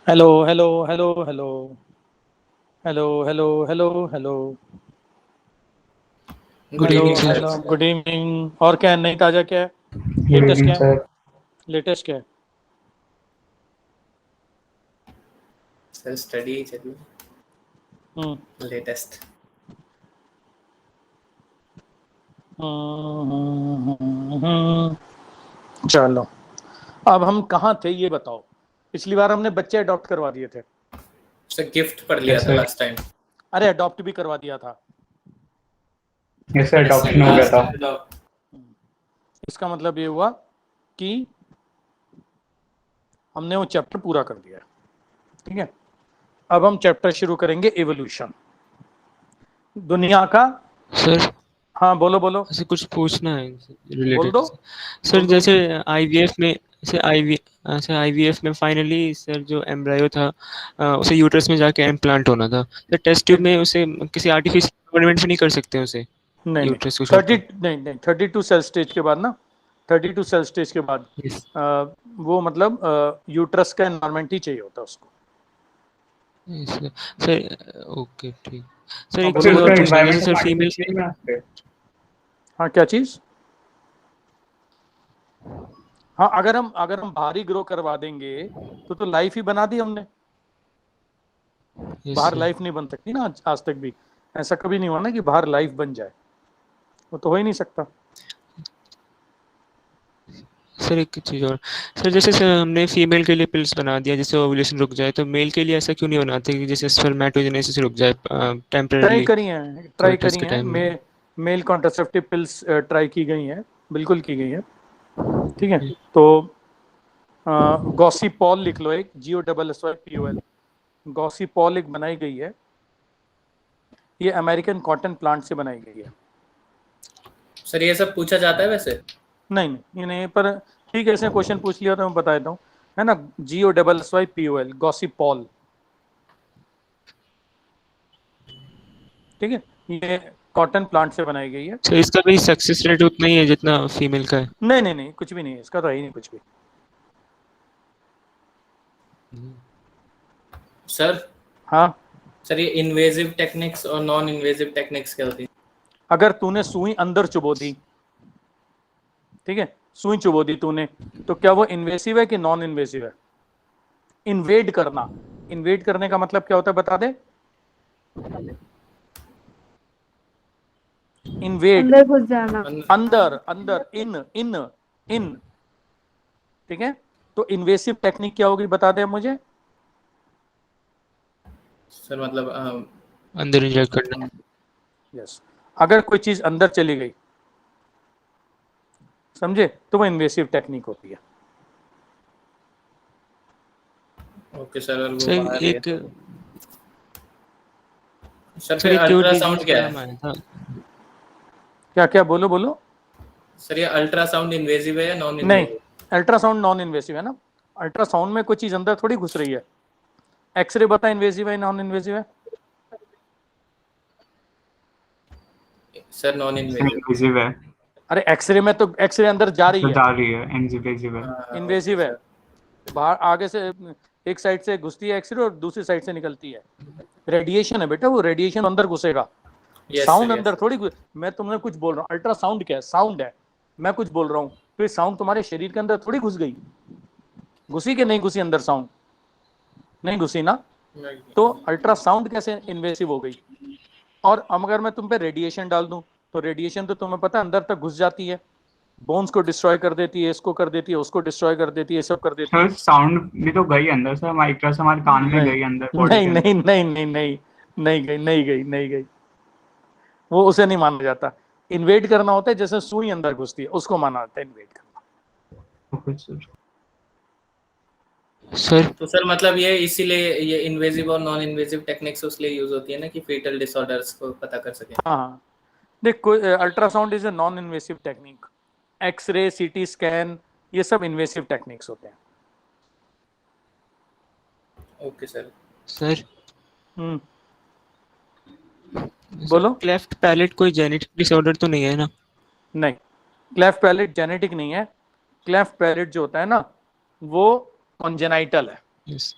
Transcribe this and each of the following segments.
Hello hello hello hello hello hello hello hello good hello evening sir. Hello good evening. और क्या है नई ताजा क्या है? गुड लेटेस्ट इवनिंग क्या है? सर। लेटेस्ट क्या है? सर स्टडी चलिए हम्म लेटेस्ट। चलो, अब हम कहाँ थे ये बताओ। पिछली बार हमने बच्चे अडॉप्ट करवा दिए थे। सर गिफ्ट पढ़ लिया यस था सर। Last time. अरे अडॉप्ट भी करवा दिया था। Yes sir, yes sir adoption हो गया लास्ट था। अडॉप्ट। इसका मतलब ये हुआ कि हमने वो चैप्टर पूरा कर दिया है। ठीक है, अब हम चैप्टर शुरू करेंगे एवोल्यूशन दुनिया का। सर हाँ बोलो बोलो। ऐसे कुछ पूछना है बोल रिलेटेड दो सर। बोल दो। जैसे आईवीएफ में जैसे आईवीएफ में फाइनली सर जो एम्ब्रायो था उसे यूट्रस में जाके इम्प्लांट होना था। सर टेस्ट ट्यूब में उसे किसी आर्टिफिशियल गवर्नमेंट में नहीं कर सकते उसे नहीं नहीं, यूट्रस को थर्टी छोड़कर। नहीं नहीं 32 सेल स्टेज के बाद ना, 32 सेल स्टेज के बाद यस वो मतलब यूट्रस का एनवायरमेंट ही चाहिए होता है उसको। सर। सर ओके ठीक। सर हाँ एक फिर बोलो चीज़ और उसका बोलो। पूछना है जैसे एनवायरमेंट सर हम फीमेल। आर्टिफिशियल नहीं बना सकते। हाँ क्या चीज? हाँ अगर हम भारी ग्रो करवा देंगे तो लाइफ ही बना दी हमने। यस बाहर सर। लाइफ नहीं बन सकती ना, आज तक भी ऐसा कभी नहीं हुआ ना कि बाहर लाइफ बन जाए। वो तो हो ही नहीं सकता। सर एक चीज़ और। सर जैसे सर हमने फीमेल के लिए पिल्स बना दिया जिससे ओव्यूलेशन रुक जाए, तो मेल के लिए ऐसा क्यों नहीं बनाते कि जैसे स्पर्मेटोजेनेसिस रुक जाए ट्राई टेम्पररली करी है, ट्राई कोइटस करी के है। टाइम में। मेल कॉन्ट्रासेप्टिव पिल्स ट्राई की गई हैं, बिल्कुल की गई है। ठीक है, तो गॉसिपॉल लिख लो, एक GOSSYPOL। गॉसिपॉल एक बनाई गई है, ये अमेरिकन कॉटन प्लांट से बनाई गई है। सर ये सब पूछा जाता है वैसे। नहीं नहीं ये नहीं, पर ठीक है, ऐसे क्वेश्चन पूछ लिया तो मैं बता देता हूँ। है ना, GOSSYPOL गॉसिपॉल। ठीक है, ये कॉटन प्लांट से बनाई गई है। सर इसका भी सक्सेस रेट उतना ही है जितना फीमेल का है। नहीं नहीं नहीं, कुछ भी नहीं है इसका, तो है ही नहीं कुछ भी। सर हाँ, सर ये इन्वेजिव टेक्निक्स और नॉन इन्वेजिव टेक्निक्स क्या होती है? अगर तूने सुई अंदर चुबो दी, ठीक है, सुई चुबो दी तूने, तो क्या वो इन्वेसिव है कि नॉन इन्वेसिव है? इन्वेड करना, इन्वेड करने का मतलब क्या होता है बता दे। इन्वेड, अंदर घुस जाना। अंदर अंदर, इन इन इन। ठीक है, तो इन्वेसिव टेक्निक क्या होगी बता दे मुझे। सर मतलब अंदर इंजेक्ट करना। यस, अगर कोई चीज अंदर चली गई, समझे, तो वो इन्वेसिव टेक्निक होती है। ओके सर, और वो सर बाहर है एक तो सर सर फिर एक क्योर अल्ट्रासाउंड डिजीज का क्या नाम है? आया था। क्या क्या बोलो बोलो। सर ये अल्ट्रासाउंड इन्वेजिव है या नॉन नहीं, इन्वेजिव? अल्ट्रासाउंड नॉन इन्वेसिव है ना। अल्ट्रासाउंड में कोई चीज अंदर थोड़ी घुस रही है। एक्सरे बता इन्वेसिव है नॉन इन्वेसिव है? Sir non invasive. इन्वेजिव है। अरे एक्सरे में तो एक्सरे अंदर जा रही तो है, जा रही है, इन्वेजिव है। हाँ ओके इन्वेसिव है। सर। बाहर आगे से एक साइड से घुसती है एक्सरे और दूसरी साइड से निकलती है। रेडिएशन है बेटा, वो रेडिएशन अंदर घुसेगा। यस सर साउंड यस अंदर थोड़ी मैं तुम्हें कुछ बोल रहा हूँ, अल्ट्रासाउंड क्या है? साउंड है। मैं कुछ बोल रहा हूँ तो ये साउंड तुम्हारे शरीर के अंदर थोड़ी घुस गई। घुसी कि नहीं घुसी अंदर साउंड? नहीं घुसी ना। तो अल्ट्रासाउंड कैसे इन्वेसिव हो गई? और अब अगर मैं तुम पे रेडिएशन डाल दूं, तो रेडिएशन तो तुम्हें पता है अंदर तक घुस जाती है, बोन्स को डिस्ट्रॉय कर देती है, इसको कर देती है, उसको डिस्ट्रॉय कर देती है, सब कर देती सर है। साउंड भी तो गई अंदर सर, माइक्रोस हमारे कान में नहीं गई अंदर बॉडी नहीं के नहीं अंदर। नहीं नहीं नहीं, नहीं गई नहीं गई नहीं गई। वो उसे नहीं माना जाता। इन्वेड करना होता है जैसे सुई अंदर घुसती है, उसको माना जाता है इन्वेड करना। Okay sir. सर तो सर मतलब ये इसीलिए ये इन्वेजिव और नॉन इन्वेजिव टेक्निक्स उसलिए यूज होती है ना कि फीटल डिसऑर्डर्स को पता कर सके। हाँ हाँ, देख कोई ultrasound is a non invasive technique. X-ray, CT scan, ये सब इन्वेसिव टेक्निक्स होते हैं। Okay sir. Sir hmm, sir बोलो। क्लेफ्ट पैलेट कोई जेनेटिक डिसऑर्डर तो नहीं है ना। नहीं, क्लेफ्ट पैलेट जेनेटिक नहीं है। क्लेफ्ट पैलेट जो होता है ना, वो कॉन्जेनाइटल है। यस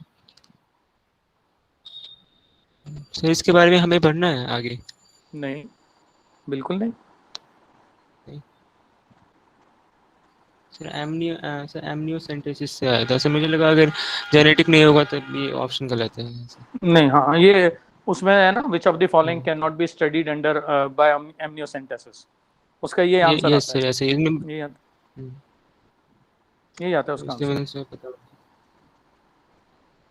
सर इसके बारे में हमें पढ़ना है आगे? नहीं, बिल्कुल नहीं। सर एमनियोसेंटेसिस से आया था सर, मुझे लगा अगर जेनेटिक नहीं होगा तब ये ऑप्शन गलत है। नहीं, हाँ, ये उसमें है ना, which of the following can not be studied under by amniocentesis, उसका ये आंसर यस आता सर, ऐसे ही है, यही आता है उसका इसलिए आंसर। मैंने सर पता।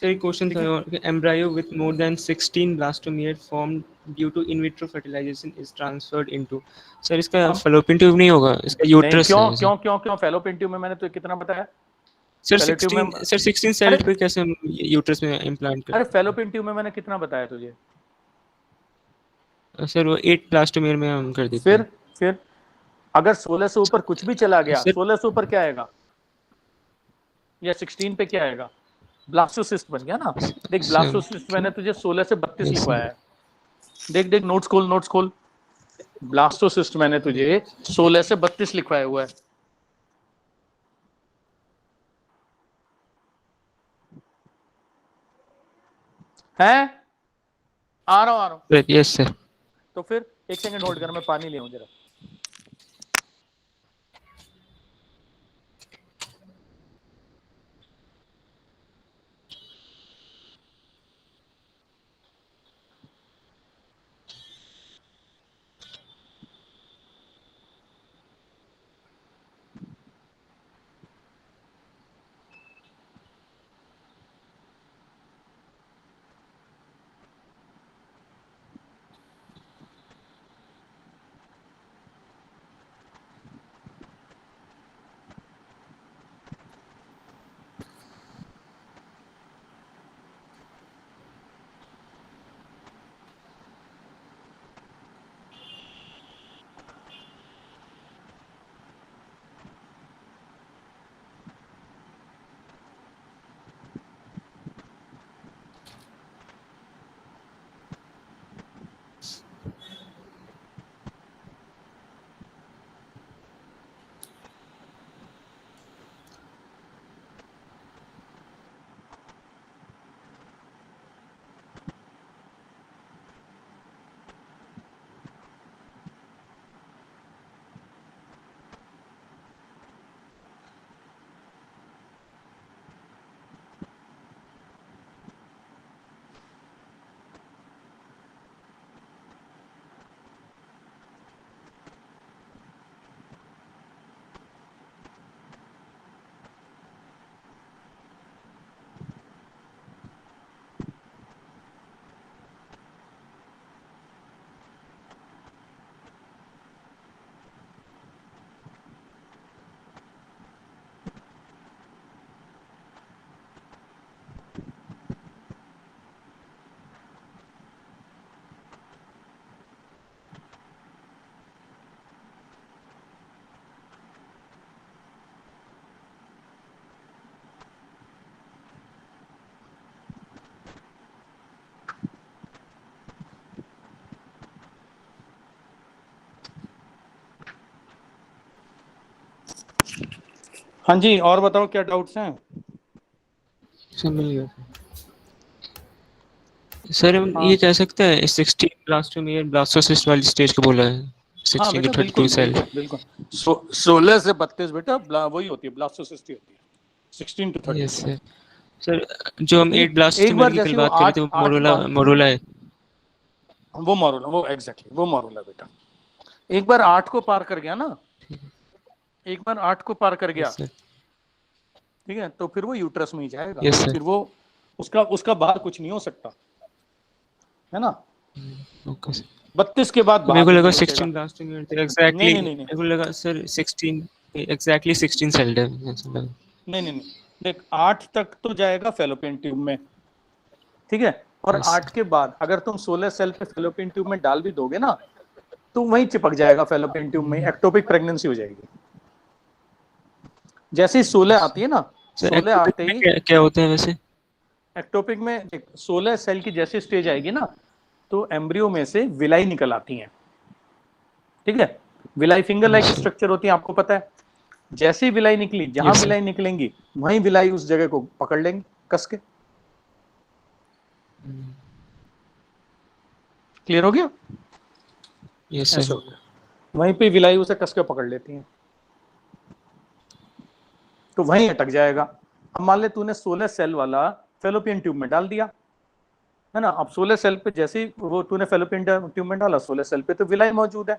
सर एक क्वेश्चन था और embryo with more than 16 blastomere form due to in vitro fertilisation is transferred into, sir इसका फैलोपियन ट्यूब नहीं होगा, इसका नहीं, यूट्रस क्यों है क्यों क्यों क्यों फैलोपियन ट्यूब में मैंने तो कितना बताया? सर। फैलोपियन ट्यूब में, 16 अरे सेल पे कैसे हम यूट्रस में इम्प्लांट कर? अरे फैलोपियन ट्यूब में मैंने कितना बताया तुझे? सर वो 8 ब्लास्टोमियर में हम कर देते हैं। फिर अगर 16 से ऊपर कुछ भी चला गया, सर 16 से ऊपर क्या आएगा, या 16 पे क्या आएगा? ब्लास्टोसिस्ट बन गया ना। देख, ब्लास्टोसिस्ट मैंने तुझे 16 से 32 Yes, लिखवाया है। देख नोट्स खोल। ब्लास्टोसिस्ट मैंने तुझे 16 से 32 लिखवाया हुआ है। आ रहा हूँ। Yes sir. तो फिर एक सेकंड होल्ड कर, मैं पानी ले आऊं जरा। हाँ जी, और बताओ क्या डाउट्स हैं? सर हम ये कह सकते हैं 16 ब्लास्टोमियर ब्लास्टोसिस्ट वाली स्टेज को बोला है, 16 to 32 सेल। बिल्कुल 16 से 32 बेटा वही होती है, ब्लास्टोसिस्ट होती है, 16 to 32। Yes sir. सर जो हम 8 एक ब्लास्टोमियर बार की कल जैसे बात कर रहे थे वो मोरोला है। वो मोरोला बेटा। एक बार 8 को पार कर गया ना, एक बार 8 को पार कर गया, ठीक है, तो फिर वो यूट्रस में ही जाएगा। Yes, sir. फिर वो उसका बाहर कुछ नहीं हो सकता, है ना। Okay sir. 32 के बाद मेरे को बाहर लगा नहीं 16 ब्लास्टोमियर थे एग्जैक्टली, नहीं। मेरे को लगा सर 16 एग्जैक्टली 16 सेल्ड है ऐसा लगा। नहीं, देख 8 तक तो जाएगा फेलोपियन ट्यूब में, ठीक है, और 8 के बाद अगर तुम 16 सेल पे फेलोपियन ट्यूब में डाल भी दोगे ना, तो वहीं चिपक जाएगा फेलोपियन ट्यूब में, एक्टोपिक प्रेगनेंसी हो जाएगी। जैसे ही 16 आती है ना, 16 आते ही क्या होता है वैसे एक्टोपिक में 16 सेल की जैसे स्टेज आएगी ना, तो एम्ब्रियो में से विलाई निकल आती हैं, ठीक है। विलाई फिंगर लाइक स्ट्रक्चर होती है, आपको पता है। जैसे ही विलाई निकली, जहां विलाई निकलेंगी वहीं विलाई उस जगह को पकड़ लेंगे कस के, क्लियर हो गया? यस ऐसे सर। हो गया। वहीं पे विलाई उसे कस के पकड़ लेती है, तो वहीं अटक जाएगा। अब मान ले तूने 16 सेल वाला फेलोपियन ट्यूब में डाल दिया, है ना। अब 16 सेल पे जैसे ही वो तूने फेलोपियन ट्यूब में डाला, 16 सेल पे तो विलाई मौजूद है,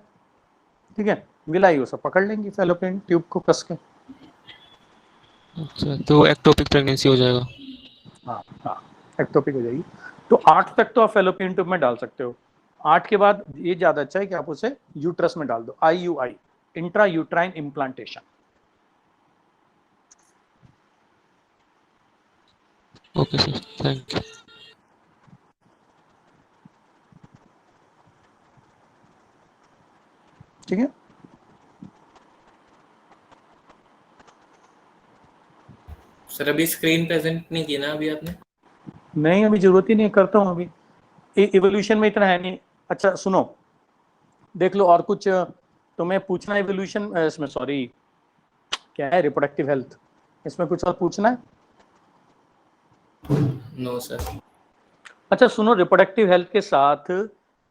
ठीक है। विलाई उसे पकड़ लेंगी फेलोपियन ट्यूब को कस के। अच्छा, तो एक्टोपिक प्रेगनेंसी हो जाएगा। हाँ हाँ, एक्टोपिक हो जाएगी। तो 8 तक तो आप फेलोपियन ट्यूब में डाल सकते हो। 8 के बाद ये ज्यादा अच्छा है कि आप उसे यूट्रस में डाल दो, IUI, intra uterine implantation. Okay sir, thank you. ठीक है। सर अभी स्क्रीन प्रेजेंट नहीं की ना अभी आपने? नहीं, अभी जरूरत ही नहीं, करता हूँ अभी। इवोल्यूशन में इतना है नहीं। अच्छा सुनो, देख लो और कुछ तुम्हें पूछना है इवोल्यूशन इसमें, सॉरी क्या है, रिप्रोडक्टिव हेल्थ, इसमें कुछ और पूछना है? No sir. अच्छा सुनो, रिप्रोडक्टिव हेल्थ के साथ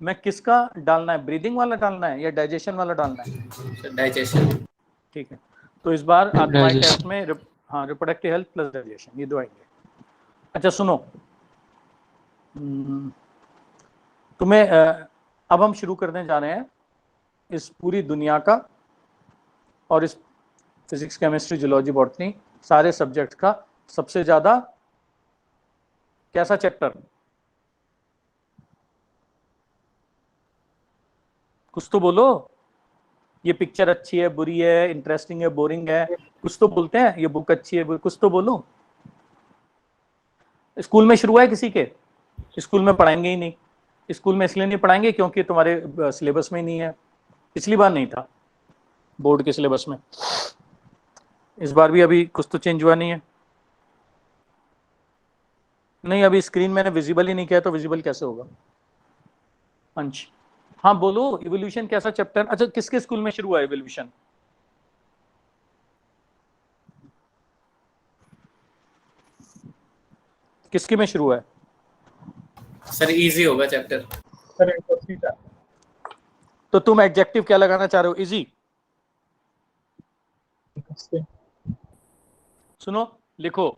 मैं किसका डालना है, ब्रीदिंग वाला डालना है या डाइजेशन वाला डालना है? Sir digestion. ठीक है, तो इस बार तुम्हारे Digestion. टेस्ट में हाँ रिप्रोडक्टिव हेल्थ प्लस डाइजेशन, ये दो आएंगे। अच्छा सुनो, तुम्हें अब हम शुरू करने जा रहे हैं इस पूरी दुनिया का और इस फिजिक्स केमिस्ट्री जूलॉजी बॉटनी सारे सब्जेक्ट का सबसे ज्यादा कैसा चैप्टर? कुछ तो बोलो। ये पिक्चर अच्छी है, बुरी है, इंटरेस्टिंग है, बोरिंग है, कुछ तो बोलते हैं। ये बुक अच्छी है, कुछ तो बोलो। स्कूल में शुरू है किसी के? स्कूल में पढ़ाएंगे ही नहीं। स्कूल में इसलिए नहीं पढ़ाएंगे क्योंकि तुम्हारे सिलेबस में ही नहीं है। पिछली बार नहीं था बोर्ड के सिलेबस में, इस बार भी अभी कुछ तो चेंज हुआ नहीं है। नहीं, अभी स्क्रीन मैंने विजिबल ही नहीं किया, तो विजिबल कैसे होगा? अंश, हाँ बोलो, इवोल्यूशन कैसा चैप्टर? अच्छा, किसके स्कूल में शुरू हुआ इवोल्यूशन? किसके में शुरू हुआ है? सर इजी होगा चैप्टर। तो तुम एडजेक्टिव क्या लगाना चाह रहे हो? इजी? सुनो, लिखो,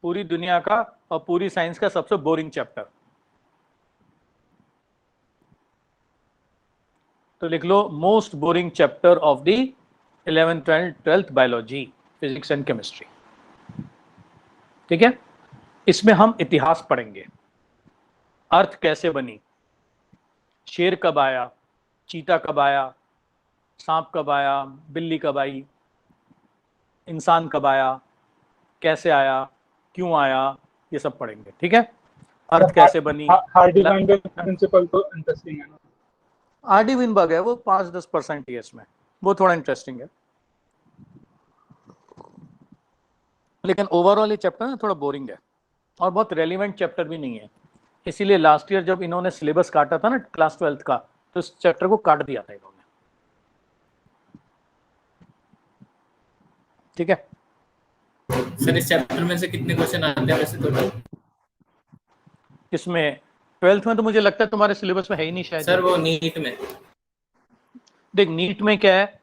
पूरी दुनिया का और पूरी साइंस का सबसे बोरिंग चैप्टर। तो लिख लो, most boring chapter of the 11th 12th biology, physics and chemistry. ठीक है, इसमें हम इतिहास पढ़ेंगे। अर्थ कैसे बनी, शेर कब आया, चीता कब आया, सांप कब आया, बिल्ली कब आई, इंसान कब आया, कैसे आया, क्यों आया, ये सब पढ़ेंगे। ठीक है, अर्थ कैसे बनी। हार्डी-वाइनबर्ग प्रिंसिपल तो इंटरेस्टिंग है ना? हार्डी-वाइनबर्ग है वो 5-10% ही है इसमें, वो थोड़ा इंटरेस्टिंग है, लेकिन ओवरऑल ये चैप्टर ना थोड़ा बोरिंग है और बहुत रेलिवेंट चैप्टर भी नहीं है। इसीलिए लास्ट ईयर जब इन्होंने सिलेबस काटा था ना क्लास 12th का, तो इस चैप्टर को काट दिया था इन्होंने। ठीक है, सर इस चैप्टर में से कितने क्वेश्चन आते हैं वैसे टोटल? इसमें 12th में तो मुझे लगता है तुम्हारे सिलेबस में है ही नहीं शायद। सर वो नीट में। देख नीट में क्या है,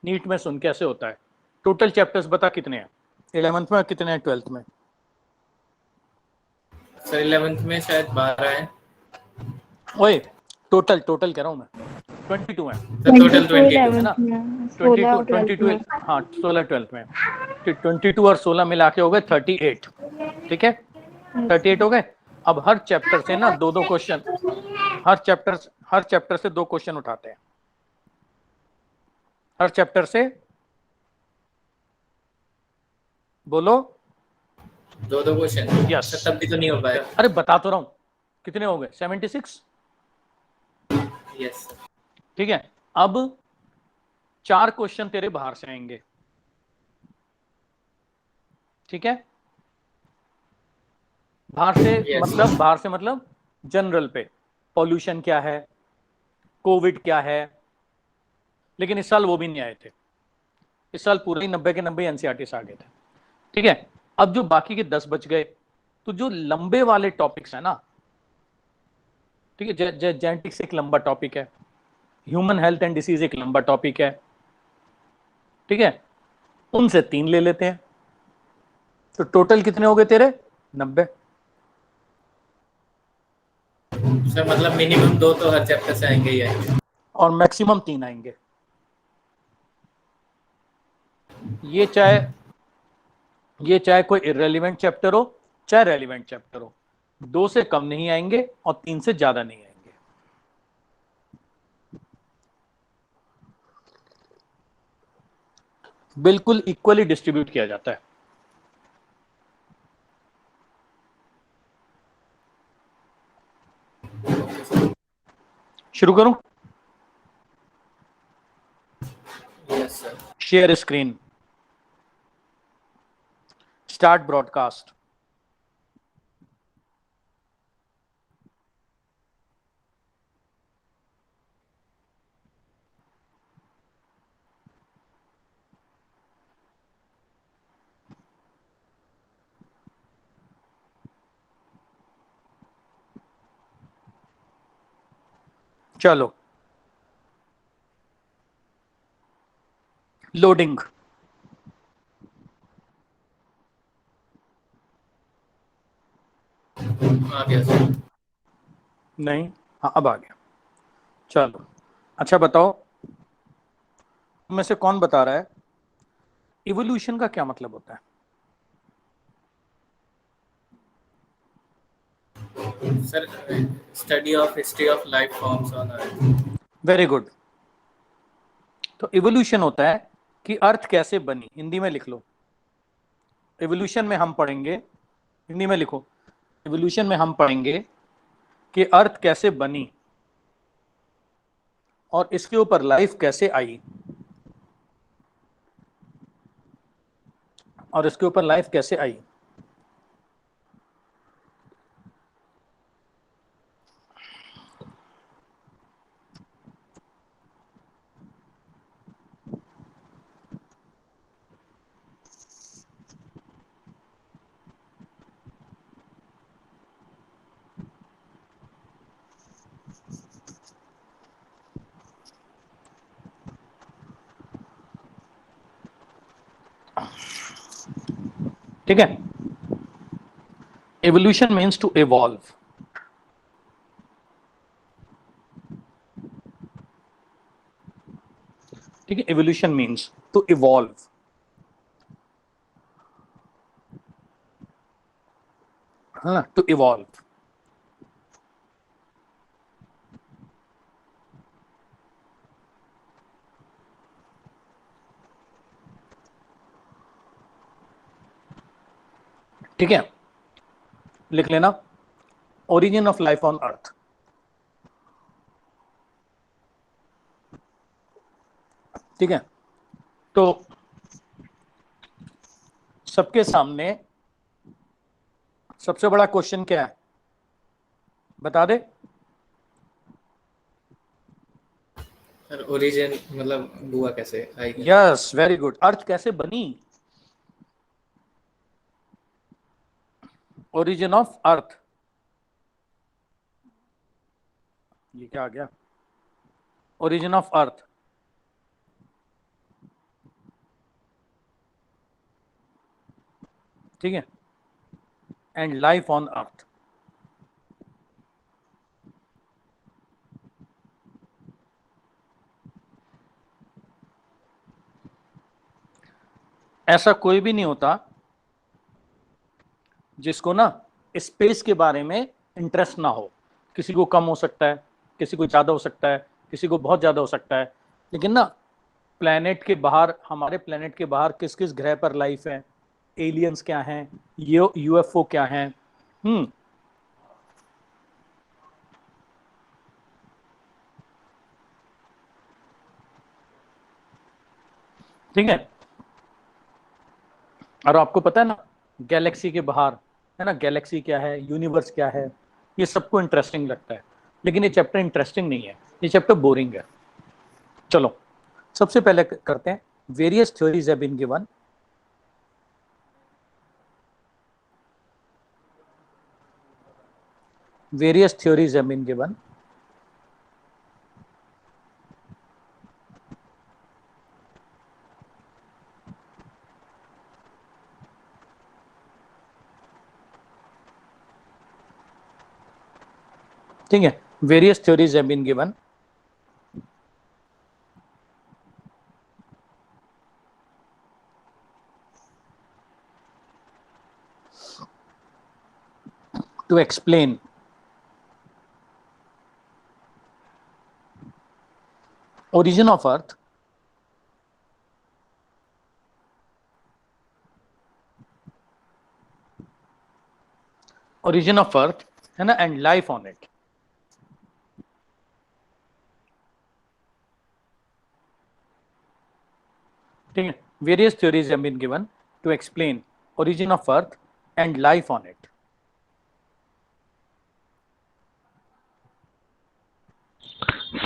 नीट में सुन कैसे होता है, टोटल चैप्टर्स बता कितने हैं 11th में और कितने हैं 12th में? सर 11th में शायद 12 है। ओए टोटल कह रहा हूँ मैं, 22 है सर टोटल 22 है ना, 22 हाँ 16 12th में, 22 और 16 मिला के हो गए 38। ठीक है, 38 हो गए। अब हर चैप्टर से ना दो क्वेश्चन, हर चैप्टर से 2 क्वेश्चन उठाते हैं, हर चैप्टर से। बोलो, 2 क्वेश्चन। Yes. सर तब भी तो नहीं हो पाएगा। अरे बता तो रहा हूँ, कितने हो गए 76। यस। ठीक है, अब 4 क्वेश्चन तेरे बाहर से आएंगे। ठीक है, बाहर से Yes. मतलब जनरल पे, पॉल्यूशन क्या है, कोविड क्या है, लेकिन इस साल वो भी नहीं आए थे। इस साल पूरे 90 के 90 एनसीईआरटी से आ गए थे। ठीक है, अब जो बाकी के 10 बच गए, तो जो लंबे वाले टॉपिक्स है ना, ठीक है, जेनेटिक्स एक लंबा टॉपिक है, ह्यूमन हेल्थ एंड डिसीज एक लंबा टॉपिक है, ठीक है, उनसे 3 ले लेते हैं, तो टोटल कितने हो गए तेरे? 90। सर मतलब मिनिमम 2 तो हर चैप्टर से आएंगे ही आएंगे। और मैक्सिमम 3 आएंगे। ये चाहे कोई इररेलेवेंट चैप्टर हो चाहे रेलिवेंट चैप्टर हो, 2 से कम नहीं आएंगे और 3 से ज्यादा नहीं आएंगे। बिल्कुल इक्वली डिस्ट्रीब्यूट किया जाता है। शुरू करूं? Yes sir. Share screen, start broadcast. चलो, लोडिंग। आ गया सर। नहीं, हाँ अब आ गया। चलो, अच्छा बताओ, में से कौन बता रहा है इवोल्यूशन का क्या मतलब होता है? Sir study of history of life forms on earth. Very good. तो इवोल्यूशन होता है कि अर्थ कैसे बनी। हिंदी में लिख लो, इवोल्यूशन में हम पढ़ेंगे, हिंदी में लिखो, इवोल्यूशन में हम पढ़ेंगे कि अर्थ कैसे बनी और इसके ऊपर लाइफ कैसे आई, और इसके ऊपर लाइफ कैसे आई। ठीक है, evolution means to evolve। ठीक है, evolution means to evolve। हाँ, to evolve। ठीक है, लिख लेना, origin of life on earth। ठीक है, तो सबके सामने सबसे बड़ा क्वेश्चन क्या है, बता दे। सर ओरिजिन मतलब हुआ कैसे आई। Yes, very good. अर्थ कैसे बनी, ओरिजिन ऑफ अर्थ। ये क्या आ गया, ओरिजिन ऑफ अर्थ। ठीक है, एंड लाइफ ऑन अर्थ। ऐसा कोई भी नहीं होता जिसको ना स्पेस के बारे में इंटरेस्ट ना हो। किसी को कम हो सकता है, किसी को ज़्यादा हो सकता है, किसी को बहुत ज़्यादा हो सकता है, लेकिन ना प्लेनेट के बाहर, हमारे प्लेनेट के बाहर किस किस ग्रह पर लाइफ है, एलियंस क्या हैं, यूएफओ क्या हैं। ठीक है, और आपको पता है ना गैलेक्सी के बाहर है ना, गैलेक्सी क्या है, यूनिवर्स क्या है, ये सबको इंटरेस्टिंग लगता है, लेकिन ये चैप्टर इंटरेस्टिंग नहीं है, ये चैप्टर बोरिंग है। चलो सबसे पहले करते हैं, various theories have been given. Various theories have been given ठीक है, various theories have been given. To explain origin of Earth, है ना, and life on it. ठीक है, various theories have been given to explain origin of Earth and life on it.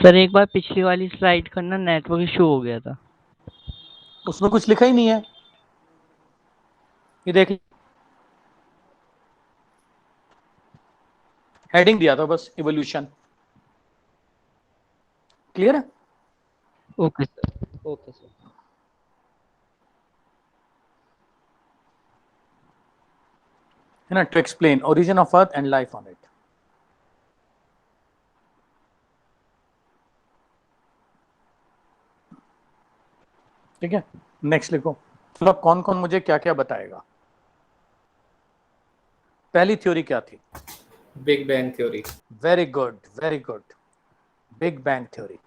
Sir एक बार पिछली वाली slide करना, नेटवर्क इशू हो गया था. उसमें कुछ लिखा ही नहीं है, ये देख, हेडिंग दिया था बस, इवोल्यूशन. क्लियर है? Okay sir, okay sir. है ना, to explain origin of earth and life on it. ठीक है, नेक्स्ट लिखो. चलो, कौन कौन मुझे क्या क्या बताएगा. पहली थ्योरी क्या थी? Big bang theory. Very good, very good. Big bang theory.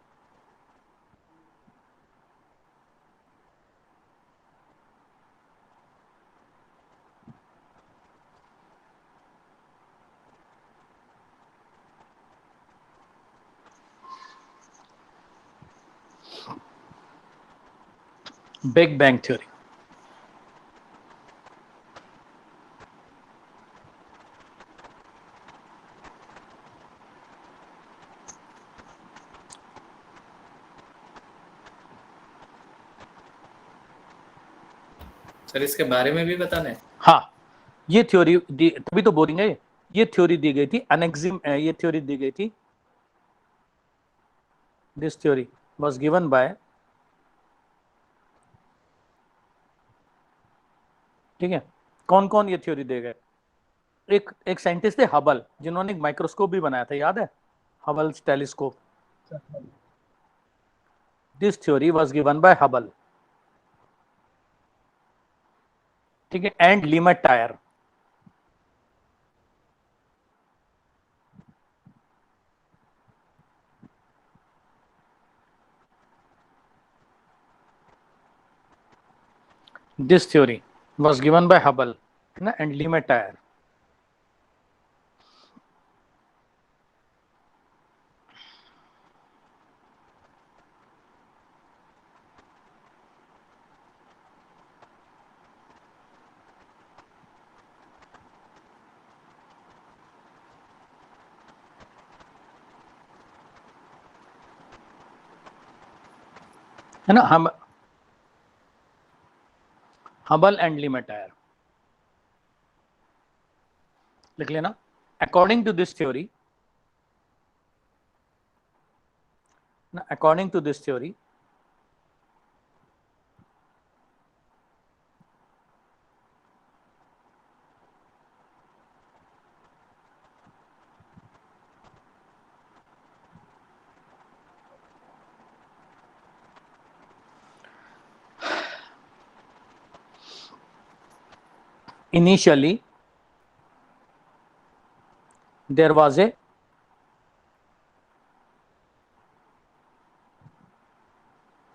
Big bang theory. Sir इसके बारे में भी बताना है. हाँ, ये थ्योरी तभी तो बोरिंग है. ये थ्योरी दी गई थी अनेक्सिम, ये थ्योरी दी गई थी. This theory was given bye, ठीक है, कौन कौन ये थ्योरी दे गए? एक साइंटिस्ट थे हबल, जिन्होंने एक माइक्रोस्कोप भी बनाया था, याद है? Hubble telescope. This theory was given bye Hubble. ठीक है, and limit tyre. This theory was given by Hubble and Lemaitre. है ना, हम हबल एंड लिमेटायर लिख लेना. According to this theory, according to this theory, initially there was a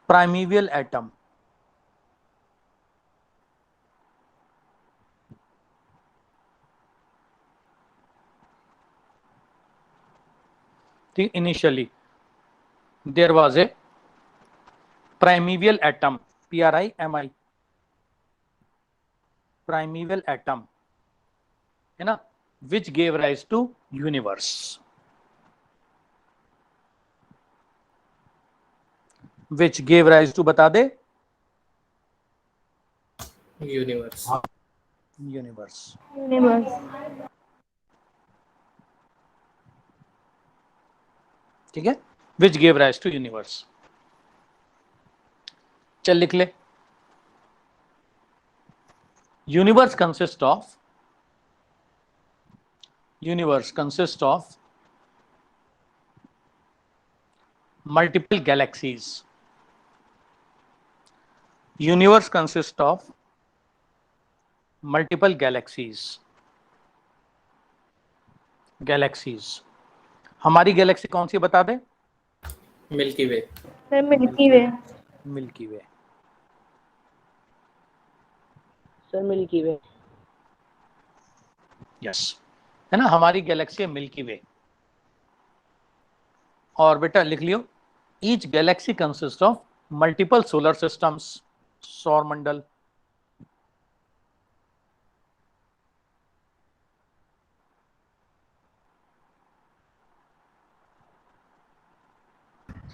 primeval atom. Initially there was a primeval atom, PRIMI, primeval atom, है ना, which gave rise to universe. Which gave rise to, बता दे. Universe. Universe. ठीक है, which gave rise to universe. चल लिख ले. Universe consists of multiple galaxies. Universe consists of multiple galaxies. हमारी Galaxy कौन सी बता दें? मिल्की वे। सर मिल्की वे। मिल्की वे। सर मिल्की वे। यस, है ना, हमारी गैलेक्सी है मिल्की वे। और बेटा लिख लियो, each galaxy consist of multiple solar systems, सौर मंडल।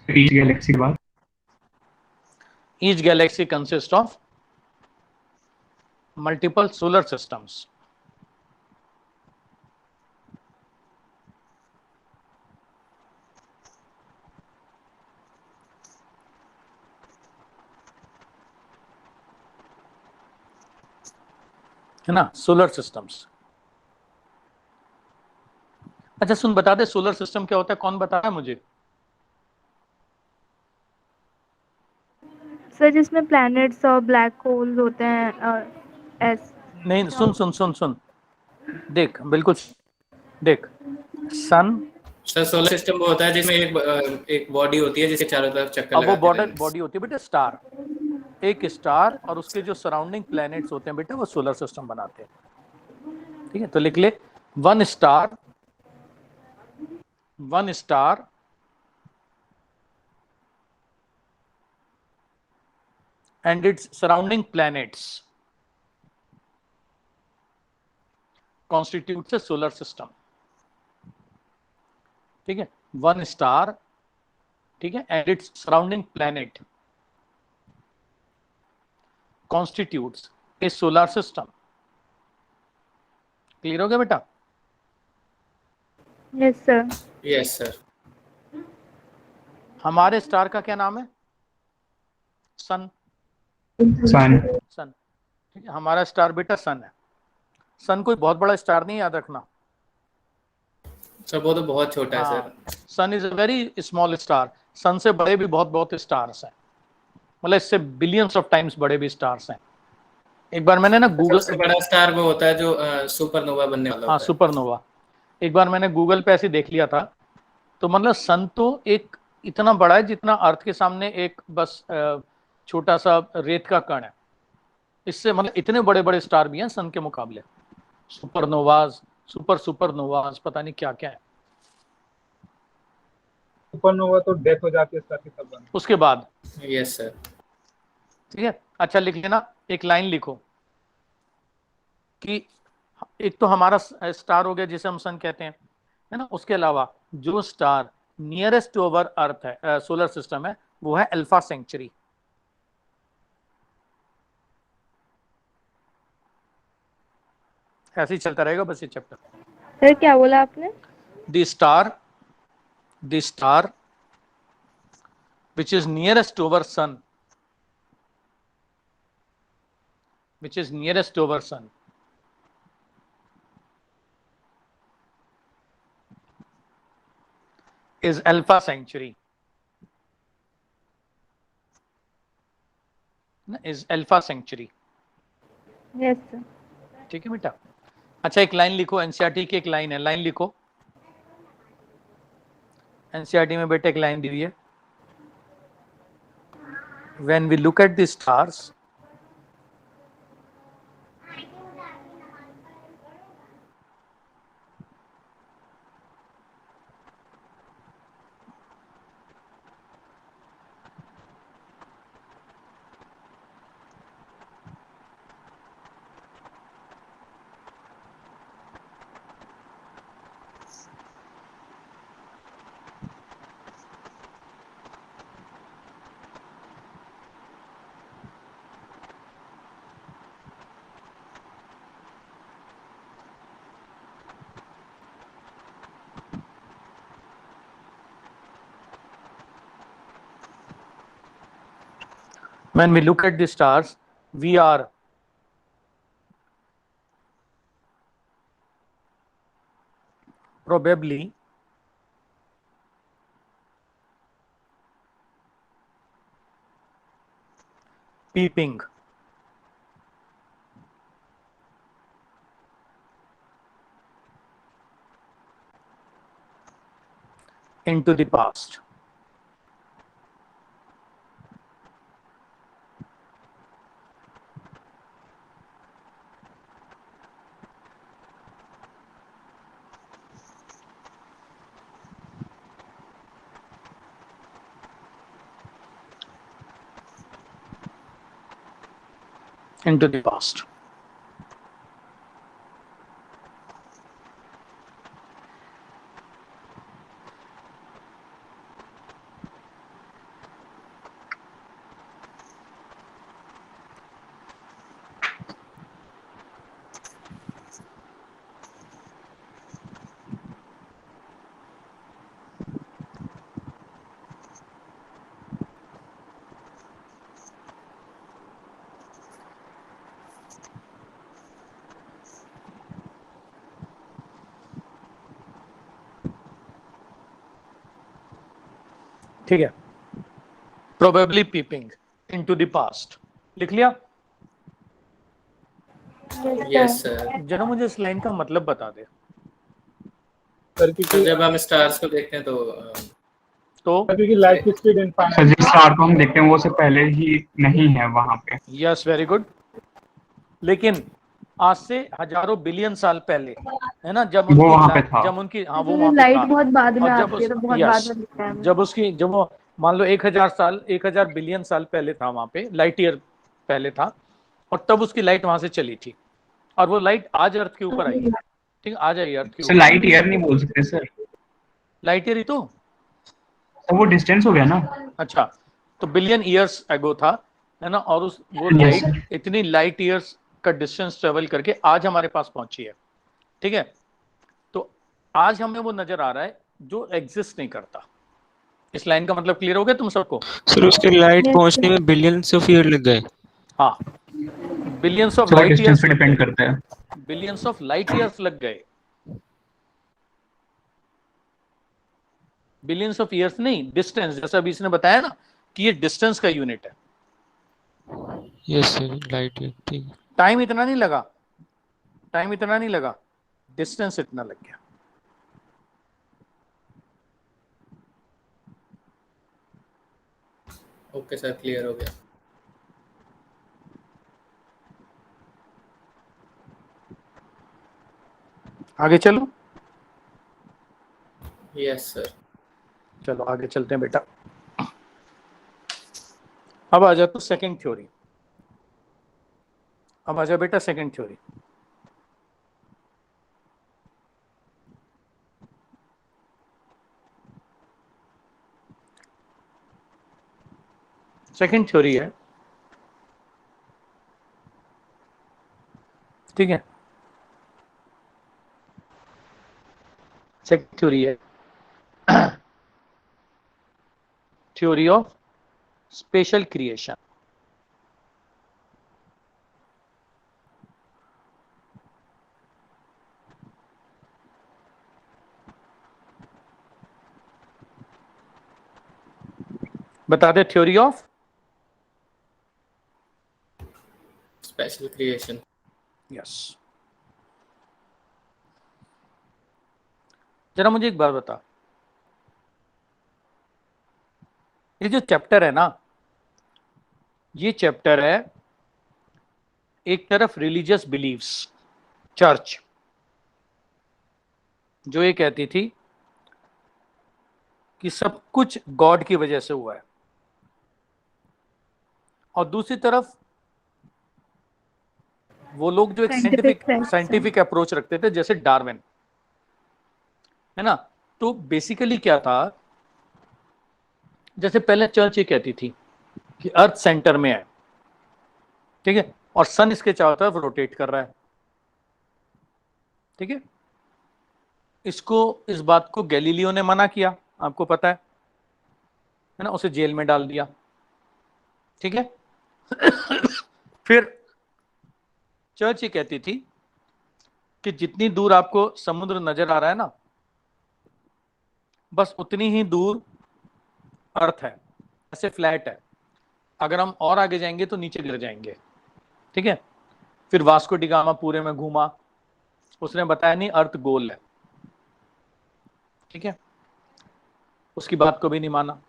each galaxy के बाद each galaxy consist of multiple solar systems. है ना, सोलर सिस्टम्स। अच्छा सुन, बता दे सोलर सिस्टम क्या होता है, कौन बताया मुझे? सर जिसमें प्लैनेट्स और ब्लैक होल्स होते हैं नहीं, सुन सुन सुन सुन, देख बिल्कुल देख, सन। सर सोलर सिस्टम वो होता है जिसमें एक बॉडी होती है जिसके चारों तरफ चक्कर अब वो लगाते हैं। बॉडी होती है बेटा स्टार, एक स्टार और उसके जो सराउंडिंग प्लैनेट्स होते हैं बेटा, वो सोलर सिस्टम बनाते हैं। ठीक है, तो लिख ले, one star and its surrounding planets constitutes a solar system. ठीक है, वन स्टार, ठीक है, and its surrounding planet constitutes a solar system. Clear हो गया बेटा? Yes sir. Yes sir. हमारे स्टार का क्या नाम है? सन। sun ठीक है, हमारा स्टार बेटा सन है। सन कोई बहुत बड़ा स्टार नहीं, याद रखना। सर वो तो बहुत छोटा है sir. Sun is a very small star. Sun से बड़े भी बहुत स्टार्स हैं, मतलब इससे बिलियंस ऑफ टाइम्स बड़े भी स्टार्स हैं। एक बार मैंने ना गूगल सबसे बड़ा स्टार वो होता है जो सुपरनोवा बनने वाला हाँ, होता है। सुपरनोवा। एक बार मैंने गूगल पे ऐसे देख लिया था, तो मतलब सन तो एक इतना बड़ा है जितना अर्थ के सामने एक बस छोटा सा रेत का कण है। इससे मतलब इतने बड़े बड़े स्टार भी हैं सन के मुकाबले। सुपरनोवाज, सुपरनोवाज, पता नहीं क्या क्या है। सुपरनोवा तो डेथ हो जाती है स्टार की तब बनता उसके बाद यस सर। ठीक है, अच्छा लिख लेना, एक लाइन लिखो कि एक तो हमारा स्टार हो गया जिसे हम सन कहते हैं, है ना, उसके अलावा जो स्टार नियरेस्ट टू अवर अर्थ है, सोलर सिस्टम है, वो है अल्फा सेंचुरी। ऐसे ही चलता रहेगा बस ये चैप्टर। सर क्या बोला आपने? The star which is nearest to our sun, is Alpha Centauri. Is Alpha Centauri. Yes sir. ठीक है बेटा। अच्छा एक लाइन लिखो, एनसीईआरटी की एक लाइन है, लाइन लिखो। एनसीईआरटी में बेटा एक लाइन दी हुई है, when we look at the stars, when we look at the stars, we are probably peeping into the past. Into the past. ठीक है, probably peeping into the past लिख लिया। Yes sir. जरा मुझे इस लाइन का मतलब बता दे। सर क्योंकि जब हम स्टार्स को देखते हैं तो क्योंकि लाइफ की स्पीड इनफाइनाइट, सर जिस स्टार को हम देखते हैं वो से पहले ही नहीं है वहां पे। Yes, very good. लेकिन आज से हजारों बिलियन साल पहले, है ना, जब वो वहाँ पे था। जब उनकी हाँ वो वहाँ पे लाइट था। बहुत बाद में और जब आती है, तो बहुत yes, बाद में दिखता है हमें। जब वो मान लो 1000 बिलियन साल पहले था वहां पे, लाइट ईयर पहले था, और तब उसकी लाइट वहां से चली थी, और वो लाइट आज अर्थ के ऊपर आई है। ठीक है, आज आई अर्थ के सर ऊपर। लाइट ईयर नहीं बोल सकते सर, लाइट ईयर ही तो। तो वो डिस्टेंस हो गया ना। अच्छा, तो बिलियन ईयर्स एगो था, है ना, और वो Yes, लाइट sir. इतनी लाइट ईयर्स का डिस्टेंस ट्रेवल करके आज हमारे पास पहुंची है। ठीक है, तो आज हमें वो नजर आ रहा है जो एग्जिस्ट नहीं करता। इस लाइन का मतलब क्लियर हो गया तुम सबको? सर उसके लाइट Yes, पहुंचने में बिलियंस ऑफ ईयर लग गए। हाँ, बिलियंस ऑफ तो वो लाइट डिस्टेंस ईयर्स पे लग डिपेंड गए, करता है। बिलियंस ऑफ लाइट ईयर्स लग गए, बिलियंस ऑफ ईयर्स नहीं, डिस्टेंस। जैसा अभी इसने बताया ना कि ये डिस्टेंस का यूनिट है। यस सर, लाइट ईयर, ठीक है। टाइम इतना नहीं लगा, टाइम इतना नहीं लगा, डिस्टेंस इतना लग गया। ओके सर, क्लियर हो गया। आगे चलो। Yes sir. चलो आगे चलते हैं बेटा। अब आ जा तो सेकंड थ्योरी। अब आ जा बेटा सेकंड थ्योरी। सेकंड थ्योरी है, ठीक है, सेकंड थ्योरी है थ्योरी ऑफ स्पेशल क्रिएशन। बता दे, theory of special creation. Yes. जरा मुझे एक बात बता, ये जो चैप्टर है ना, ये चैप्टर है एक तरफ रिलीजियस बिलीव्स, चर्च जो ये कहती थी कि सब कुछ गॉड की वजह से हुआ है, और दूसरी तरफ वो लोग जो एक साइंटिफिक अप्रोच रखते थे, जैसे डार्विन, है ना। तो बेसिकली क्या था, जैसे पहले चर्च ये कहती थी कि अर्थ सेंटर में है, ठीक है, और सन इसके चारों तरफ रोटेट कर रहा है, ठीक है। इस बात को गैलीलियो ने मना किया, आपको पता है ना, उसे जेल में डाल दिया, ठीक है। फिर चर्च ये कहती थी कि जितनी दूर आपको समुद्र नजर आ रहा है ना, बस उतनी ही दूर अर्थ है, ऐसे फ्लैट है। अगर हम और आगे जाएंगे तो नीचे गिर जाएंगे, ठीक है। फिर वास्को डी गामा पूरे में घूमा, उसने बताया नहीं अर्थ गोल है, ठीक है, उसकी बात को भी नहीं माना।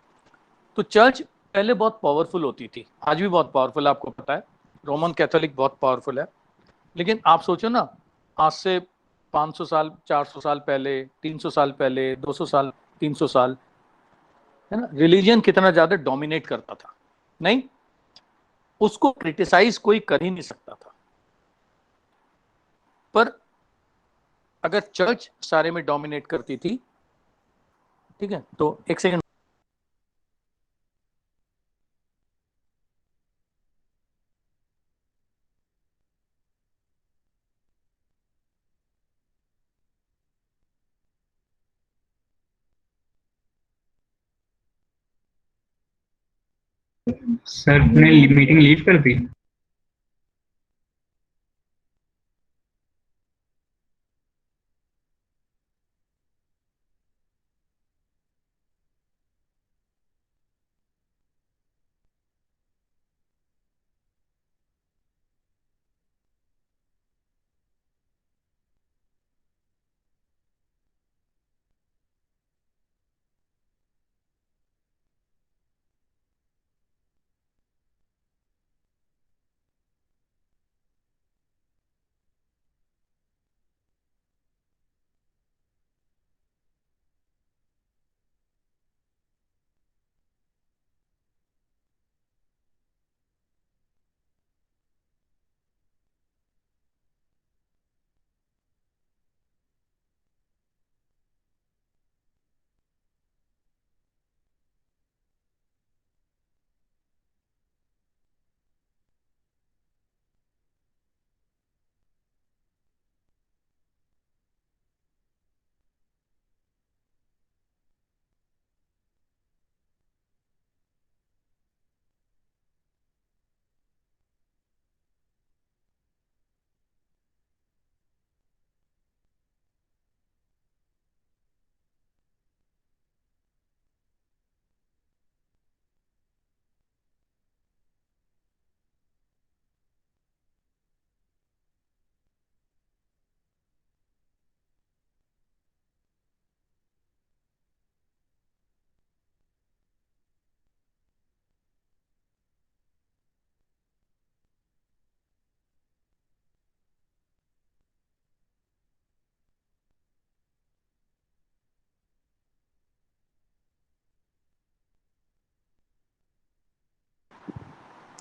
तो चर्च पहले बहुत पावरफुल होती थी, आज भी बहुत पावरफुल है, आपको पता है, रोमन कैथोलिक बहुत पावरफुल है। लेकिन आप सोचो ना, आज से 500 साल, 400 साल पहले, 300 साल पहले, 200 साल, 300 साल, है ना, रिलीजन कितना ज्यादा डोमिनेट करता था। नहीं, उसको क्रिटिसाइज कोई कर ही नहीं सकता था। पर अगर चर्च सारे में डोमिनेट करती थी, ठीक है, तो एक सेकंड, सर ने मीटिंग लीव कर दी।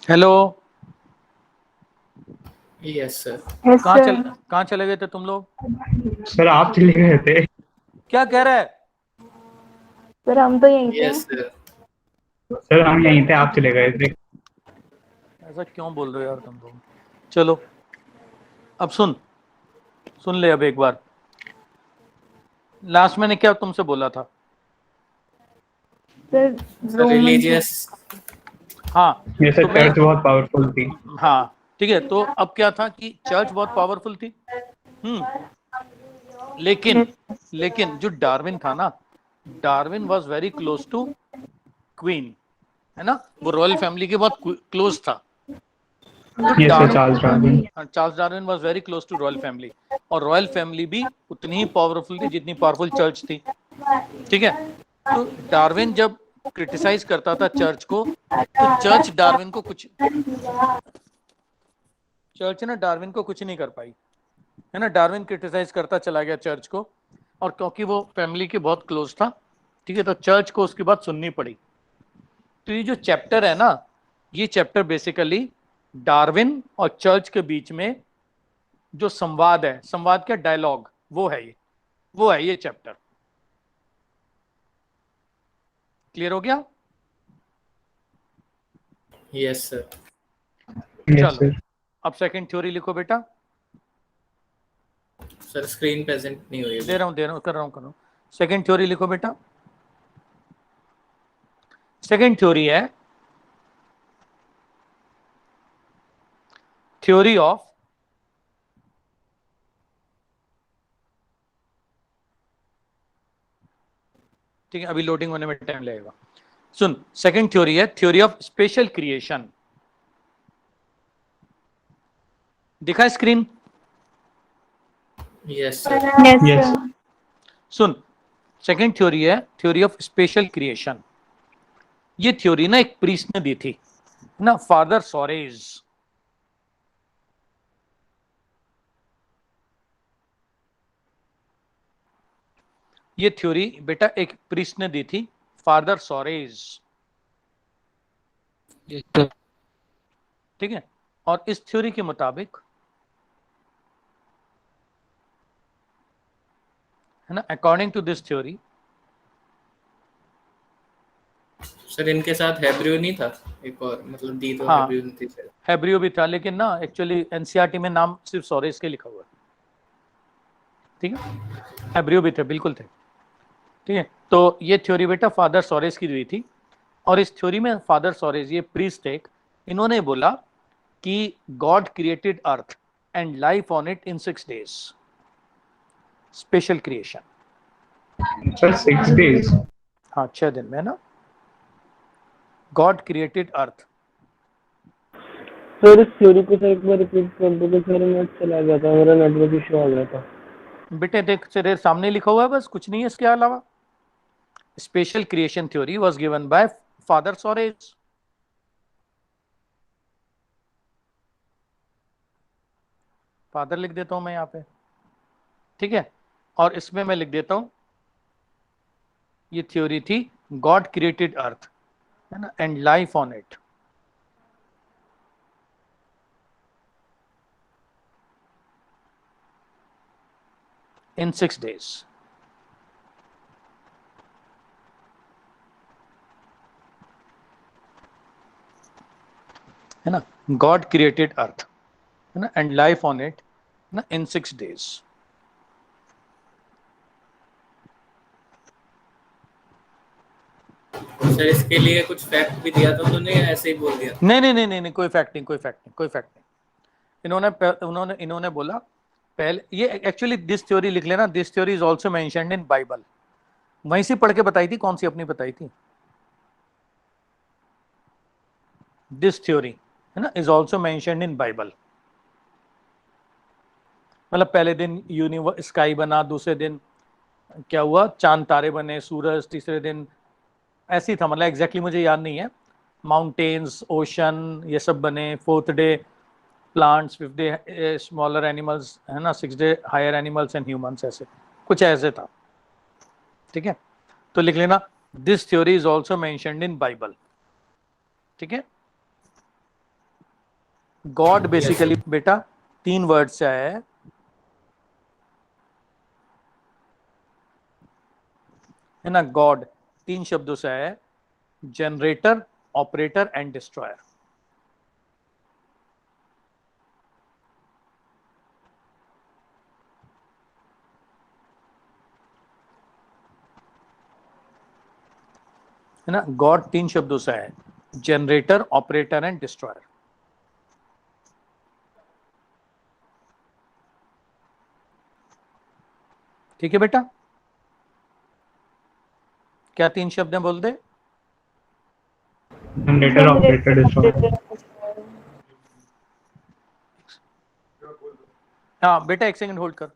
Hello, Yes, sir. Yes sir. कहाँ चले गए थे तुम लोग? सर आप चले गए थे। क्या कह रहा है? सर हम तो यहीं थे। Yes, sir. सर हम यहीं थे, आप चले गए थे। ऐसा क्यों बोल रहे हो यार तुम लोग? चलो अब सुन ले अब एक बार। लास्ट मैंने क्या तुमसे बोला था? Sir So Roman religious. हाँ, ये सर तुम्हें, चर्च बहुत पावरफुल थी। हाँ ठीक है, तो अब क्या था कि चर्च बहुत पावरफुल थी, लेकिन जो डार्विन था ना, Darwin was very close to queen, है ना, वो रॉयल फैमिली के बहुत क्लोज था। तो ये sir Charles Darwin. Charles Darwin was very close to royal family, और रॉयल फैमिली भी उतनी ही पावरफुल थी जितनी पावरफुल चर्च थी, ठीक है। तो डार्विन जब क्रिटिसाइज करता था चर्च को, तो चर्च ना डार्विन को कुछ नहीं कर पाई, है ना। डार्विन क्रिटिसाइज करता चला गया चर्च को, और क्योंकि वो फैमिली के बहुत क्लोज था, ठीक है, तो चर्च को उसकी बात सुननी पड़ी। तो ये जो चैप्टर है ना, ये चैप्टर बेसिकली डार्विन और चर्च के बीच में जो संवाद है, संवाद क्या, डायलॉग, वो है ये चैप्टर। क्लियर हो गया? Yes, sir. यस चलो सर। अब सेकंड थ्योरी लिखो बेटा। Sir, screen present नहीं हुई दे रहा हूं, कर रहा हूं। सेकंड थ्योरी लिखो बेटा। सेकंड थ्योरी है थ्योरी ऑफ ठीक है, अभी लोडिंग होने में टाइम लगेगा। सुन, सेकंड थ्योरी है थ्योरी ऑफ स्पेशल क्रिएशन। दिखा screen? Yes, sir. Yes, Yes. sir. सुन, सेकंड थ्योरी है थ्योरी ऑफ स्पेशल क्रिएशन। ये थ्योरी ना एक प्रीस्ट ने दी थी ना, फादर सोरेज। ये थ्योरी बेटा एक प्रीस्ट ने दी थी, फादर सोरेज। Yes, sir. ठीक है, और इस थ्योरी के मुताबिक है ना, according to this theory, sir इनके साथ हेब्रियो नहीं था एक और, मतलब दी तो हाँ, हेब्रियो नहीं थी सर। हैब्रियो भी था, लेकिन ना एक्चुअली एनसीईआरटी में नाम सिर्फ सोरेज के लिखा हुआ है। ठीक है, हैब्रियो भी थे, बिल्कुल थे। ठीक है, तो ये थ्योरी बेटा फादर सोरेज की दी थी, और इस थ्योरी में फादर सोरेज ये प्रीस्ट एक, इन्होंने बोला कि God created earth and life on it in 6 days, special creation. Sir, 6 days. हाँ, 6 दिन में ना, गॉड क्रिएटेड अर्थ। सर इस थ्योरी को सर एक बार रिपीट कर दो, तो सर नेट चला गया था, मेरा नेटवर्क इशू आ गया था। बेटे देख, तेरे सामने लिखा हुआ है, बस कुछ नहीं है इसके अलावा। Special creation theory was given bye father sores. Father लिख देता हूं मैं यहाँ पे, ठीक है, और इसमें मैं लिख देता हूं ये थ्योरी थी गॉड क्रिएटेड अर्थ, है ना, and life on it in 6 days। है ना, गॉड क्रिएटेड अर्थ, है ना, एंड लाइफ ऑन इट ना इन 6 days। सर इसके लिए कुछ फैक्ट भी दिया था उन्होंने या ऐसे ही बोल दिया? नहीं नहीं नहीं नहीं नहीं, कोई फैक्ट नहीं, कोई फैक्ट नहीं, कोई फैक्ट नहीं। इन्होंने बोला पहले, ये एक्चुअली दिस थ्योरी लिख लेना, this theory is also mentioned in Bible. वहीं से पढ़ के बताई थी, कौन सी अपनी बताई थी? दिस थ्योरी है ना is also mentioned in Bible. मतलब पहले दिन यूनिवर्स स्काई बना, दूसरे दिन क्या हुआ, चांद तारे बने, सूरज, तीसरे दिन ऐसे ही था, मतलब एग्जैक्टली मुझे याद नहीं है, माउंटेन्स, ओशन, ये सब बने। 4th day plants, 5th day smaller animals, है ना, 6th day higher animals and humans, ऐसे कुछ ऐसे था। ठीक है, तो लिख लेना this theory is also mentioned in Bible. ठीक है, गॉड बेसिकली बेटा 3 वर्ड से आया है ना, गॉड 3 शब्दों से आया है, जनरेटर, ऑपरेटर एंड डिस्ट्रॉयर। है ना, गॉड 3 शब्दों से है, जनरेटर, ऑपरेटर एंड डिस्ट्रॉयर। ठीक है बेटा, क्या 3 शब्द हैं, बोल दे? Generator, operator, destroyer. हाँ बेटा, 1 सेकंड होल्ड कर।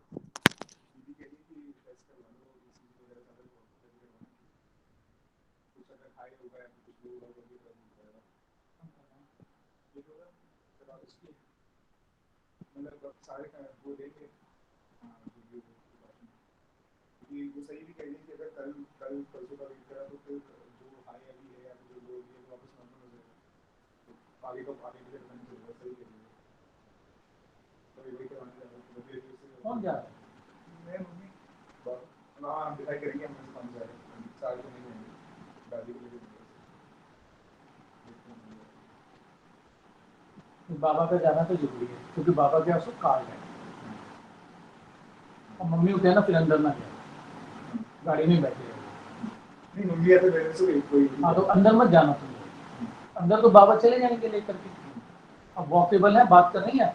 कौन जा रहा है? बाबा का जाना तो जरूरी है, क्योंकि बाबा के यहाँ सब कार्ड है, और मम्मी को कहना फिर अंदर ना जाए, गाड़ी में बैठे रहो। हाँ तो अंदर मत जाना तुम, अंदर तो बाबा चले जाएंगे लेकर के, अब वॉकेबल है, बात कर रही है।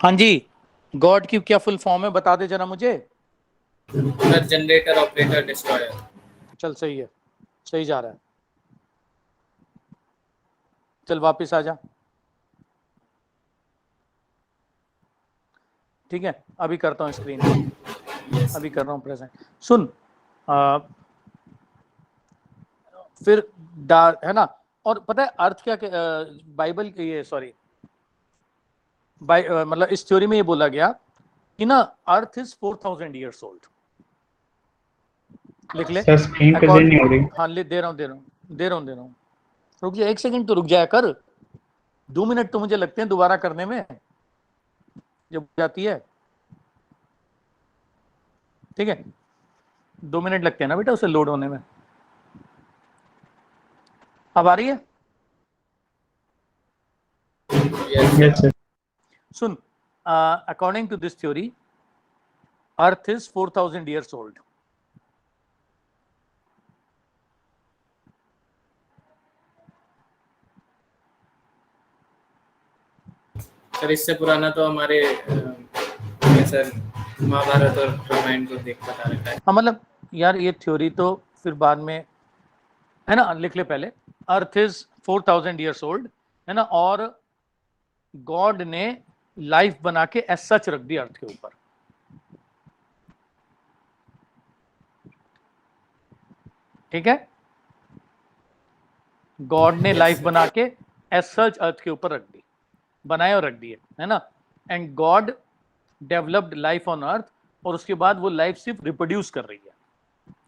हाँ जी, गॉड की क्या फुल फॉर्म है बता दे जरा मुझे। Generator, operator, destroyer. चल सही है, सही जा रहा है। चल वापस आ जा। ठीक है, अभी करता हूँ स्क्रीन, अभी कर रहा हूँ प्रेजेंट। सुन, फिर है ना। और पता है अर्थ क्या, बाइबल के ये सॉरी मतलब इस थ्योरी में ये बोला गया कि ना अर्थ इज 4000 ईयर्स ओल्ड। लिख ले। सर स्क्रीन प्रेजेंट नहीं हो रही। हाँ ले, दे रहा हूँ। रुक जा, 1 सेकंड तो रुक जाया कर। 2 मिनट तो मुझे लगते हैं दोबारा करने में जब जाती है। ठीक है, 2 मिनट लगते हैं ना बेटा उसे लोड होने में। अब आ रही है। Yes sir. सुन, according to this theory earth is 4000 years old. Sir इससे पुराना तो हमारे सर महाभारत और रामायण को देख बता रखा है। हाँ मतलब यार ये थ्योरी तो फिर बाद में है ना, लिख ले पहले। अर्थ इज 4000 ईयर्स ओल्ड है ना, और गॉड ने लाइफ बना के एज सच रख दी अर्थ के ऊपर। ठीक है, गॉड ने लाइफ बना के एज सच अर्थ के ऊपर रख दी, बनाए और रख दिए है ना। And God developed life on earth, और उसके बाद वो लाइफ सिर्फ रिप्रोड्यूस कर रही है,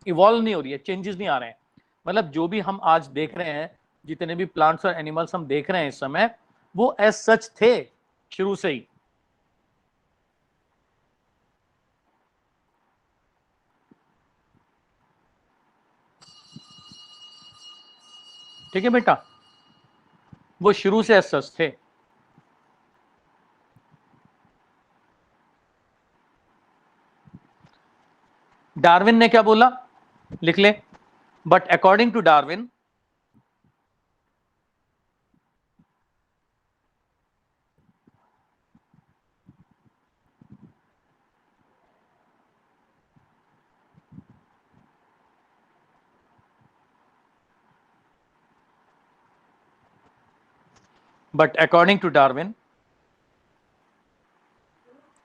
इवॉल्व नहीं हो रही है, चेंजेस नहीं आ रहे हैं। मतलब जो भी हम आज देख रहे हैं, जितने भी प्लांट्स और एनिमल्स हम देख रहे हैं इस समय, वो एज सच थे शुरू से ही। ठीक है बेटा, वो शुरू से एज सच थे। डार्विन ने क्या बोला, लिख ले। बट अकॉर्डिंग टू डार्विन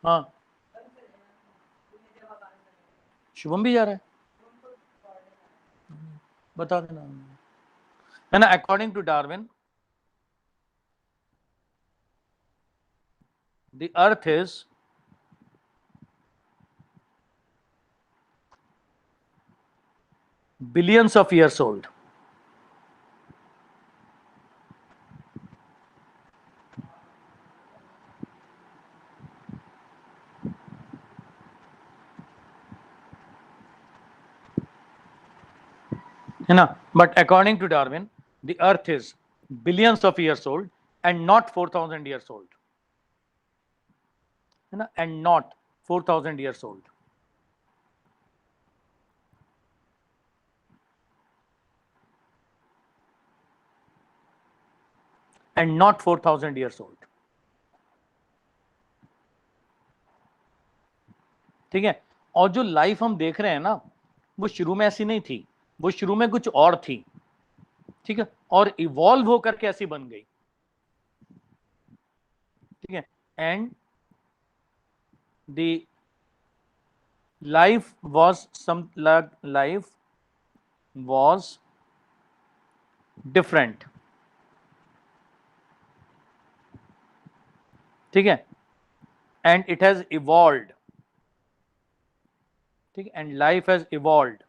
हाँ शुभम भी जा रहा है, बता देना है ना। According to Darwin the earth is billions of years old. है ना, but according to Darwin the earth is billions of years old and not 4000 years old. है ना, and not 4000 years old. And not 4000 years old. ठीक है, और जो life हम देख रहे हैं ना, वो शुरू में ऐसी नहीं थी, वो शुरू में कुछ और थी। ठीक है, और इवॉल्व होकर के ऐसी बन गई। ठीक है, and the life was different. ठीक है, एंड इट हैज इवॉल्व्ड। ठीक, and life has evolved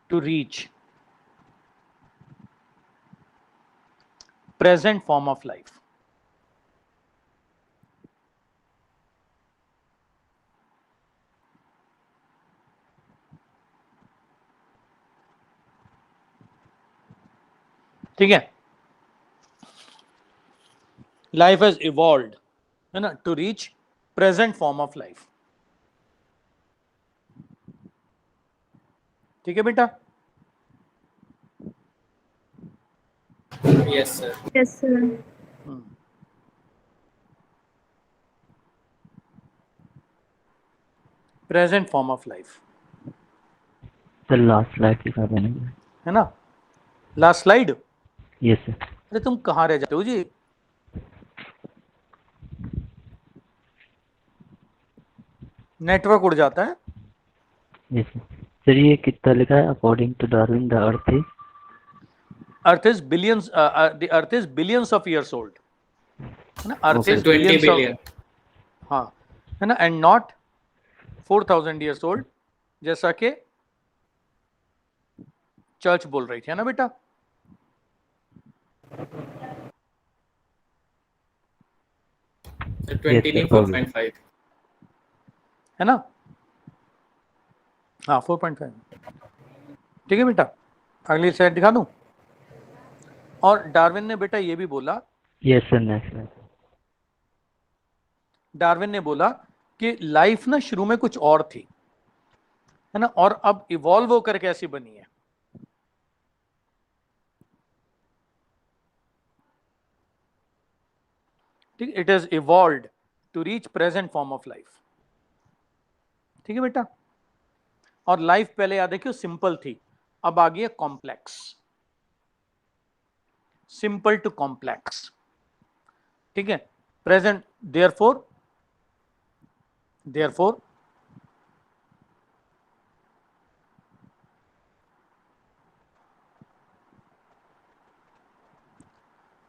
to reach present form of life. ठीक है, लाइफ हैज इवॉल्व्ड है ना to reach present form of life. ठीक है बेटा, Yes, sir. Yes, sir. Present form of life, sir last slide दिखा देना। है ना? Last slide. Yes sir. अरे तुम कहाँ रह जाते हो जी? नेटवर्क उड़ जाता है। Yes sir. सर ये कितना लिखा है? According to Darwin the earth is billions, the earth is billions of years old, है ना? Earth Okay. Is 20 billions billion. Of, हाँ, है ना? एंड नॉट 4000 ईयर्स ओल्ड, जैसा कि चर्च बोल रही थी, है ना बेटा? So 20 Yes, नहीं, sir. 4.5. है ना? हाँ 4.5। ठीक है बेटा, अगली स्लाइड दिखा दूं। और डार्विन ने बेटा ये भी बोला, यस सर नेक्स्ट। डार्विन ने बोला कि लाइफ ना शुरू में कुछ और थी, है ना, और अब इवॉल्व होकर कैसी बनी है। ठीक, it is evolved to reach present form of life. ठीक है बेटा? और लाइफ पहले याद रखियो सिंपल थी, अब आ गई है कॉम्प्लेक्स, सिंपल टू कॉम्प्लेक्स। ठीक है? Present, therefore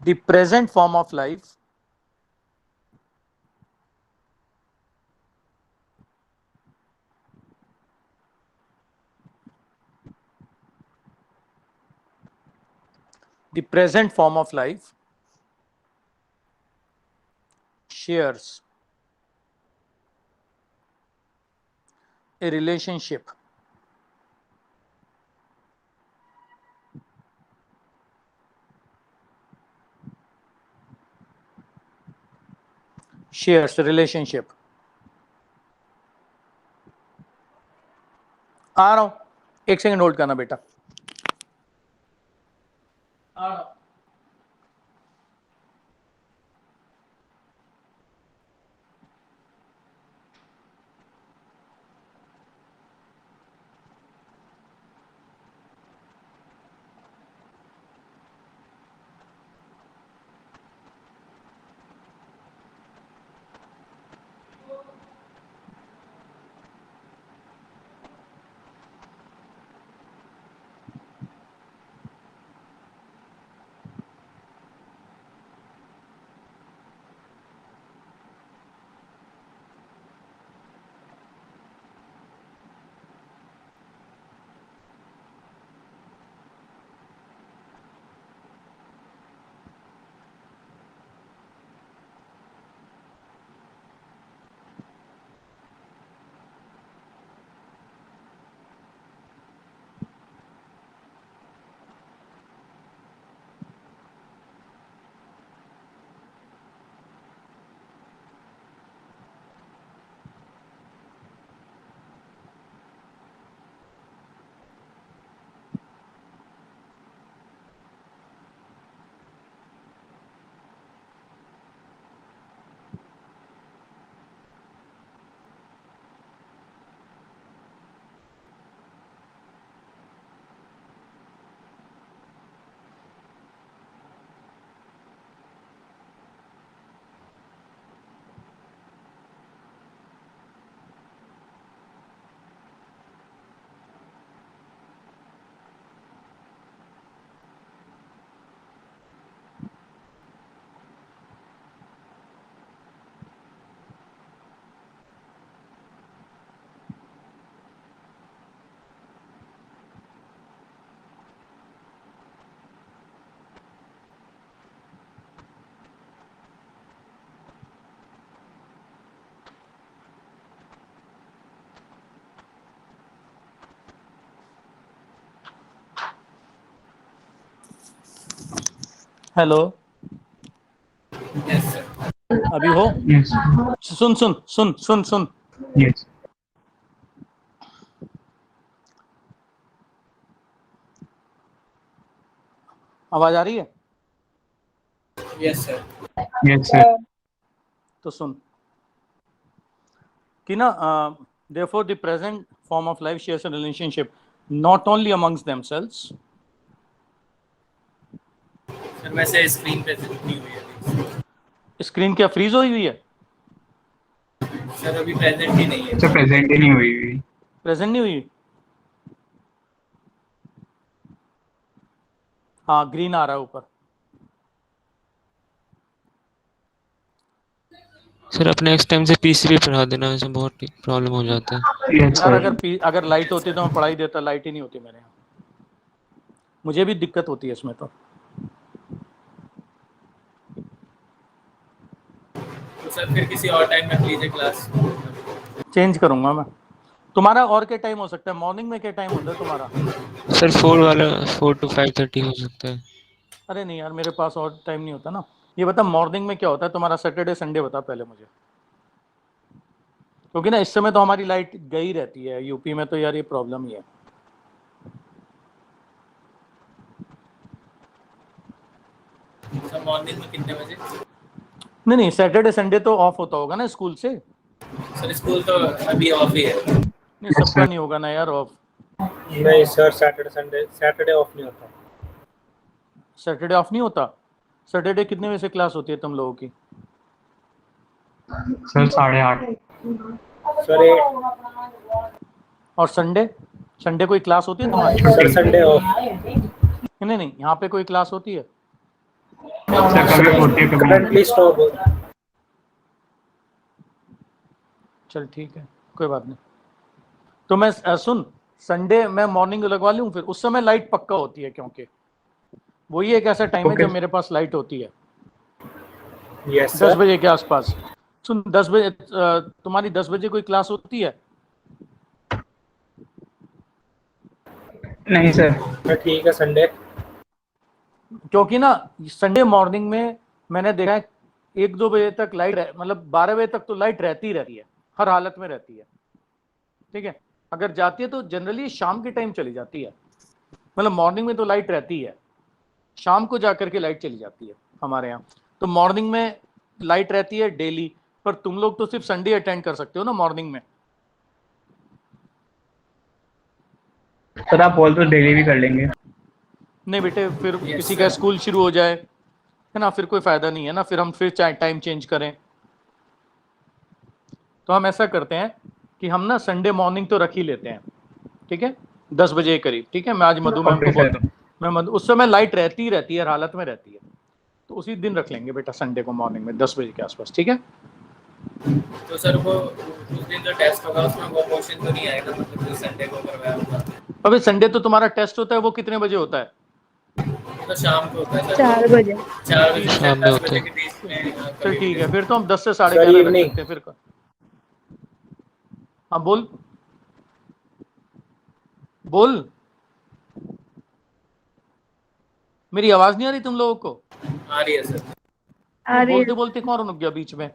the present form of life shares a relationship आ रहा हूं, एक सेकंड होल्ड करना बेटा, आ रहा हूं। Hello, Yes, sir. अभी हो? Yes. सुन सुन सुन सुन सुन, Yes. आवाज आ रही है? Yes sir. Yes sir. तो सुन कि ना therefore the present form of life shares a relationship not only amongst themselves. Sir वैसे स्क्रीन पे नहीं हुई अभी। स्क्रीन क्या फ्रीज हुई है? सर अभी प्रेजेंट ही नहीं है। सर प्रेजेंट ही नहीं हुई। प्रेजेंट नहीं हुई? हाँ ग्रीन आ रहा है ऊपर। सर आप नेक्स्ट टाइम से पीसी पे पढ़ा देना, वैसे बहुत प्रॉब्लम हो जाता है। यस यार सर। अगर लाइट होती तो मैं पढ़ाई देता, लाइट ही नहीं होती मेरे यहाँ, मुझे भी दिक्कत होती है इसमें। तो सर फिर किसी और टाइम रख लीजिए क्लास। चेंज करूंगा मैं। तुम्हारा और क्या टाइम हो सकता है? मॉर्निंग में क्या टाइम होता है तुम्हारा? सर 4 वाला 4 to 5:30 हो सकता है। अरे नहीं यार, मेरे पास और टाइम नहीं होता ना। ये बता मॉर्निंग में क्या होता है तुम्हारा? सैटरडे संडे बता पहले मुझे, क्योंकि ना इस समय तो हमारी लाइट गई रहती है यूपी में, तो यार ये प्रॉब्लम ही है। सर मॉर्निंग में कितने बजे? नहीं सैटरडे संडे तो ऑफ होता होगा ना स्कूल से। सर स्कूल तो अभी ऑफ ही है। नहीं सबका नहीं होगा ना यार ऑफ। नहीं सर, सैटरडे ऑफ नहीं होता। सैटरडे ऑफ नहीं होता? सैटरडे कितने बजे से क्लास होती है तुम लोगों की? सर 8:30। सर 8। और संडे? संडे कोई क्लास होती है तुम्हारी? Sir Sunday off. नहीं यहाँ पे कोई क्लास होती है? सर कभी होती है कभी नहीं। Currently stop. चल ठीक है, कोई बात नहीं। तो मैं सुन, संडे मैं मॉर्निंग लगवा लूँ, फिर उस समय लाइट पक्का होती है, क्योंकि वही एक ऐसा टाइम है Okay. जब मेरे पास लाइट होती है। Yes 10 sir. बजे के आसपास। सुन 10 बजे तुम्हारी 10 बजे कोई क्लास होती है? नहीं सर। तो ठीक है संडे। क्योंकि ना संडे मॉर्निंग में मैंने देखा है 1-2 बजे तक लाइट, मतलब 12 बजे तक तो लाइट रहती है, हर हालत में रहती है। ठीक है, अगर जाती है तो जनरली शाम के टाइम चली जाती है, मतलब मॉर्निंग में तो लाइट रहती है, शाम को जाकर के लाइट चली जाती है हमारे यहाँ। तो मॉर्निंग में लाइट रहती है डेली, पर तुम लोग तो सिर्फ संडे अटेंड कर सकते हो ना मॉर्निंग में। सर आप बोल तो डेली भी कर लेंगे। नहीं बेटे, फिर Yes, किसी का sir. स्कूल शुरू हो जाए है ना, फिर कोई फायदा नहीं है ना, फिर हम फिर टाइम चेंज करें। तो हम ऐसा करते हैं कि हम ना संडे मॉर्निंग तो रख ही लेते हैं, ठीक है, 10 बजे के करीब। ठीक है, मैं आज मधु मैम को Okay, बोलता sir. हूँ, मैं उस समय लाइट रहती है, हर हालत में रहती है, तो उसी दिन रख लेंगे बेटा, संडे को मॉर्निंग में 10 बजे के आसपास। ठीक है, तो सर वो उस दिन जो टेस्ट होगा उसमें वो क्वेश्चन तो नहीं आएगा, मतलब जो संडे को करवाया होगा? अबे संडे तो तुम्हारा टेस्ट होता है, वो कितने बजे होता है? तो शाम को होता है सर। 4 बजे। 4 बजे से शाम में 10 होता बजे है। के बीच में चल ठीक है, फिर तो हम 10 से Sir, 11:30 रख evening. सकते हैं फिर। हाँ बोल बोल, मेरी आवाज नहीं आ रही तुम लोगों को? आ रही है सर। आ रही बोलते है। बोलते कौन रुक गया बीच में?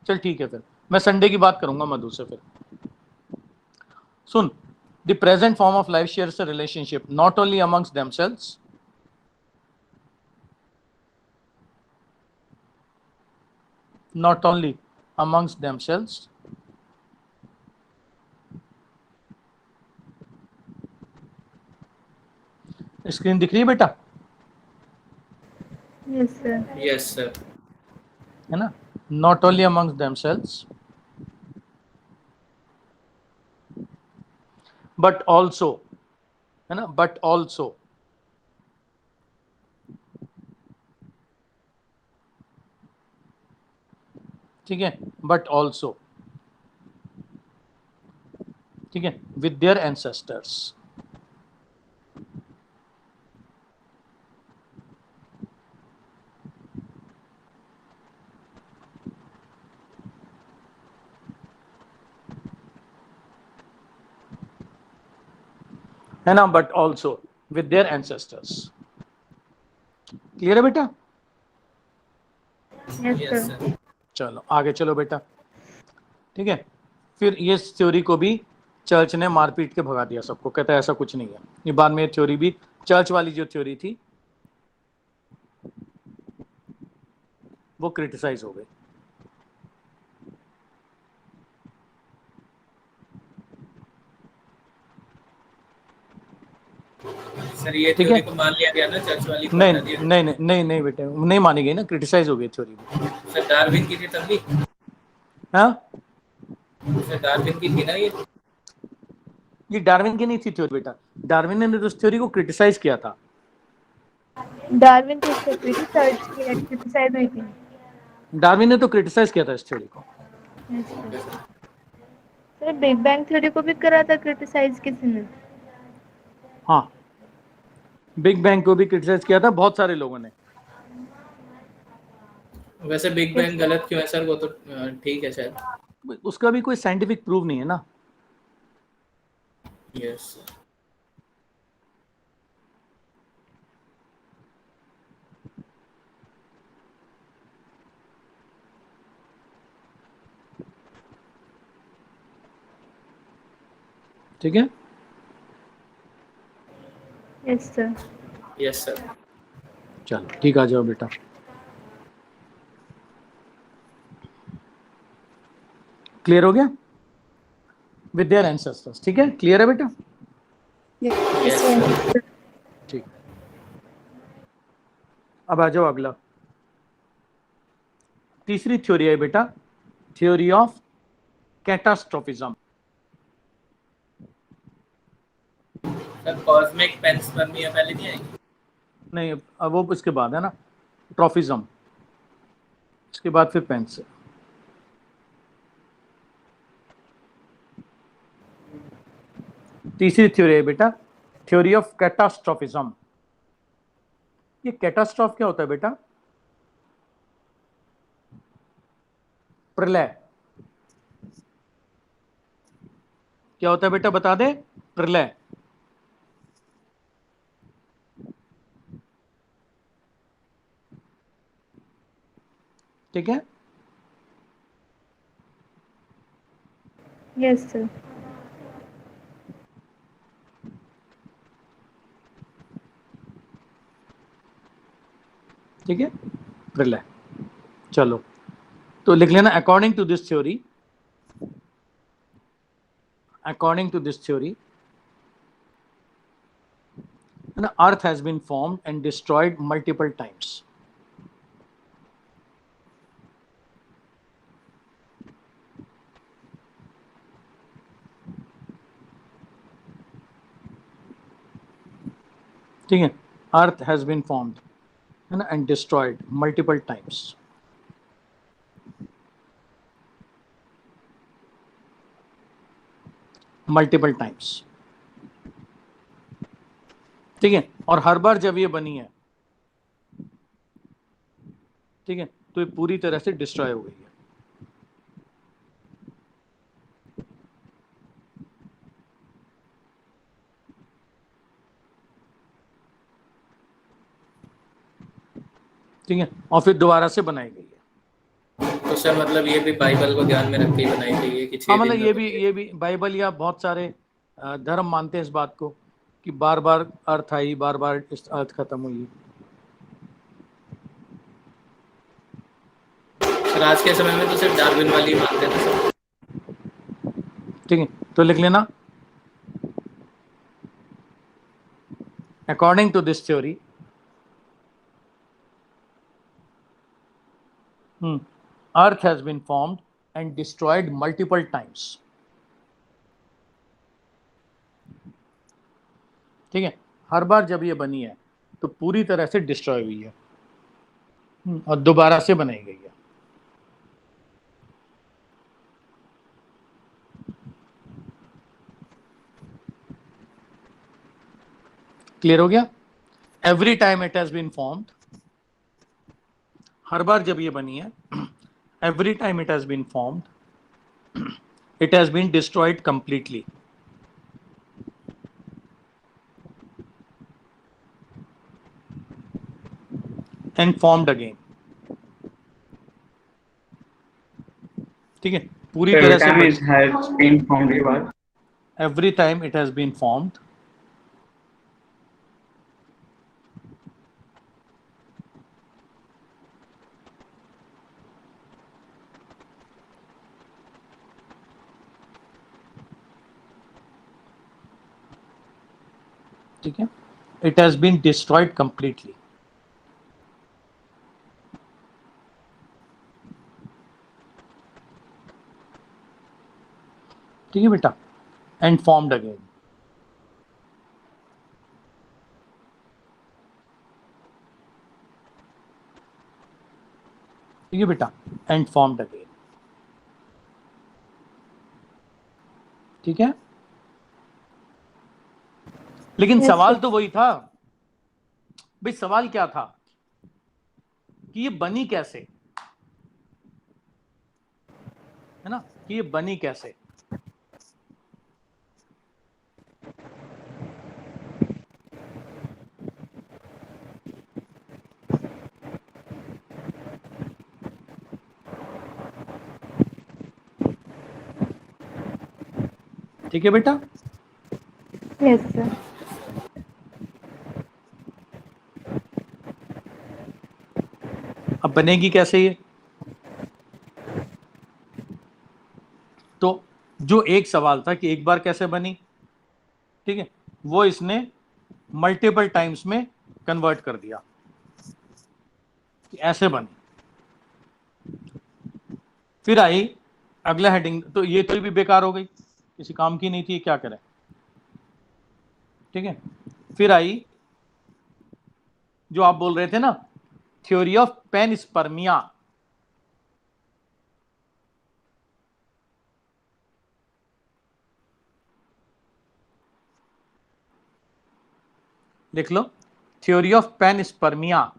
चल ठीक है, फिर मैं संडे की बात करूंगा मधु से। फिर सुन, the present form of life shares a relationship not only amongst themselves, not only amongst themselves, screen दिख रही है बेटा? Yes sir. Yes sir. है ना, not only amongst themselves but also, है ना, but also, ठीक है, but also, ठीक है, with their ancestors। है ना, but also with their ancestors। Clear है बेटा? Yes yes sir. सर। चलो आगे चलो बेटा। ठीक है, फिर ये थ्योरी को भी चर्च ने मारपीट के भगा दिया सबको, कहता है ऐसा कुछ नहीं है। ये बाद में थ्योरी भी, चर्च वाली जो थ्योरी थी, वो क्रिटिसाइज हो गए। सर ये ठीक है। थ्योरी को मान लिया गया ना, चर्च वाली को नहीं हटा दिया। नहीं नहीं नहीं नहीं बेटे, नहीं मानी गई ना, क्रिटिसाइज हो गई थ्योरी वो। सर डार्विन की थी तब भी, हाँ, सर डार्विन की थी ना ये डार्विन की नहीं थी थ्योरी बेटा, डार्विन ने तो उस थ्योरी को क्रिटिसाइज किया था। डार्विन की क्रिटिसाइज हुई थी। डार्विन ने तो क्रिटिसाइज किया था इस थ्योरी को। सर बिग बैंग थ्योरी को भी करा था क्रिटिसाइज किसी ने? हाँ, बिग बैंग को भी क्रिटिसाइज किया था बहुत सारे लोगों ने। वैसे बिग बैंग गलत क्यों है सर, वो तो ठीक है शायद। उसका भी कोई साइंटिफिक प्रूफ नहीं है ना। यस ठीक है। Yes sir. Yes sir. चलो ठीक, आ जाओ बेटा। क्लियर हो गया विद देयर एंसेस्टर्स? ठीक है, क्लियर है बेटा? Yes sir. ठीक, अब आ जाओ अगला। तीसरी थ्योरी है बेटा, थ्योरी ऑफ कैटास्ट्रोफिज्म। सर कॉस्मिक पेंसपर्मिया पहले नहीं आएगी? नहीं, अब वो इसके बाद है ना, ट्रॉफिज्म, इसके बाद फिर पेंस। तीसरी थ्योरी है बेटा, थ्योरी ऑफ कैटास्ट्रोफिज्म। ये कैटास्ट्रॉफ क्या होता है बेटा? प्रलय। क्या होता है बेटा, बता दे? प्रलय। ठीक है। Yes sir. ठीक है, प्रलय। चलो तो लिख लेना, according to this theory, according to this theory, the earth has been formed and destroyed multiple times. ठीक है, earth has been formed and destroyed multiple times. Multiple times. ठीक है, और हर बार जब ये बनी है, ठीक है, तो ये पूरी तरह से डिस्ट्रॉय हो गई है। ठीक है, और फिर दोबारा से बनाई गई है। तो सर मतलब ये भी बाइबल को ध्यान में रख के ही बनाई गई है कि 6 हाँ, दिन मतलब में बनी है। ये भी बाइबल या बहुत सारे धर्म मानते हैं इस बात को कि बार बार अर्थ आई, बार बार इस अर्थ खत्म हुई। सर आज के समय में तो सिर्फ डार्विन वाली ही मानते थे सर। ठीक है, तो लिख लेना, according to this theory, earth has been formed and destroyed multiple times. ठीक है, हर बार जब ये बनी है तो पूरी तरह से डिस्ट्रॉय हुई है और दोबारा से बनाई गई है। क्लियर हो गया? Every time it has been formed, हर बार जब ये बनी है, every time it has been formed, it has been destroyed completely and formed again. ठीक है, पूरी तरह से it has been formed के बाद every time it has been formed, ठीक है, it has been destroyed completely. ठीक है बेटा, एंड फॉर्म्ड अगेन। ठीक है बेटा, एंड फॉर्म्ड अगेन। ठीक है, लेकिन Yes, सवाल sir. तो वही था भाई, सवाल क्या था कि ये बनी कैसे, है ना, कि ये बनी कैसे। ठीक है बेटा, Yes, sir. अब बनेगी कैसे ये, तो जो एक सवाल था कि एक बार कैसे बनी, ठीक है, वो इसने मल्टीपल टाइम्स में कन्वर्ट कर दिया कि ऐसे बनी। फिर आई अगला हेडिंग, तो ये तो भी बेकार हो गई, किसी काम की नहीं थी, क्या करें। ठीक है, फिर आई जो आप बोल रहे थे ना, थ्योरी ऑफ पेनिस्पर्मिया। लिख लो, थ्योरी ऑफ पेनिस्पर्मिया।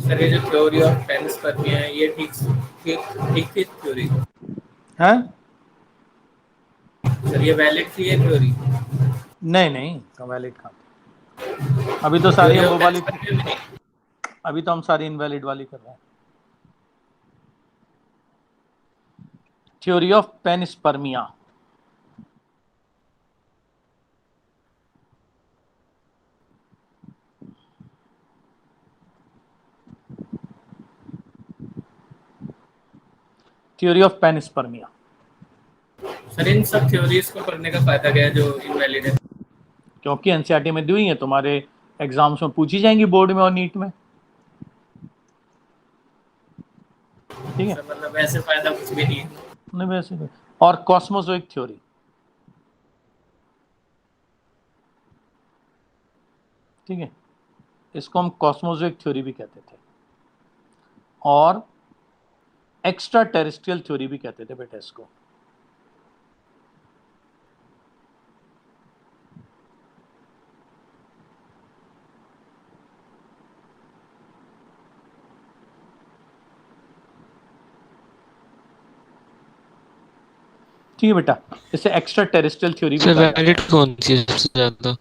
सर ये जो थ्योरी ऑफ पेनिस्पर्मिया है ये ठीक थी थ्योरी है? सर, ये वैलिड थी ये थ्योरी? नहीं नहीं, वैलिड कहाँ, अभी तो सारी हम वो वाली, अभी तो हम सारी इनवैलिड वाली कर रहे हैं। Theory of panspermia, theory of panspermia. Sir इन सब थ्योरीज को पढ़ने का फायदा क्या है जो इनवैलिड है? क्योंकि एनसीईआरटी में दी हुई है, तुम्हारे एग्जाम्स में पूछी जाएंगी, बोर्ड में और नीट में। ठीक है, सर मतलब वैसे फायदा कुछ भी नहीं है। नहीं वैसे कोई। और कॉस्मोजोइक थ्योरी, ठीक है, इसको हम कॉस्मोजोइक थ्योरी भी कहते थे, और एक्स्ट्रा टेरेस्ट्रियल थ्योरी भी कहते थे बेटा इसको। ठीक है बेटा, इसे एक्स्ट्रा टेरेस्ट्रियल थ्योरी भी सर कहा जाता है। वैलिड कौन सी है सबसे ज्यादा?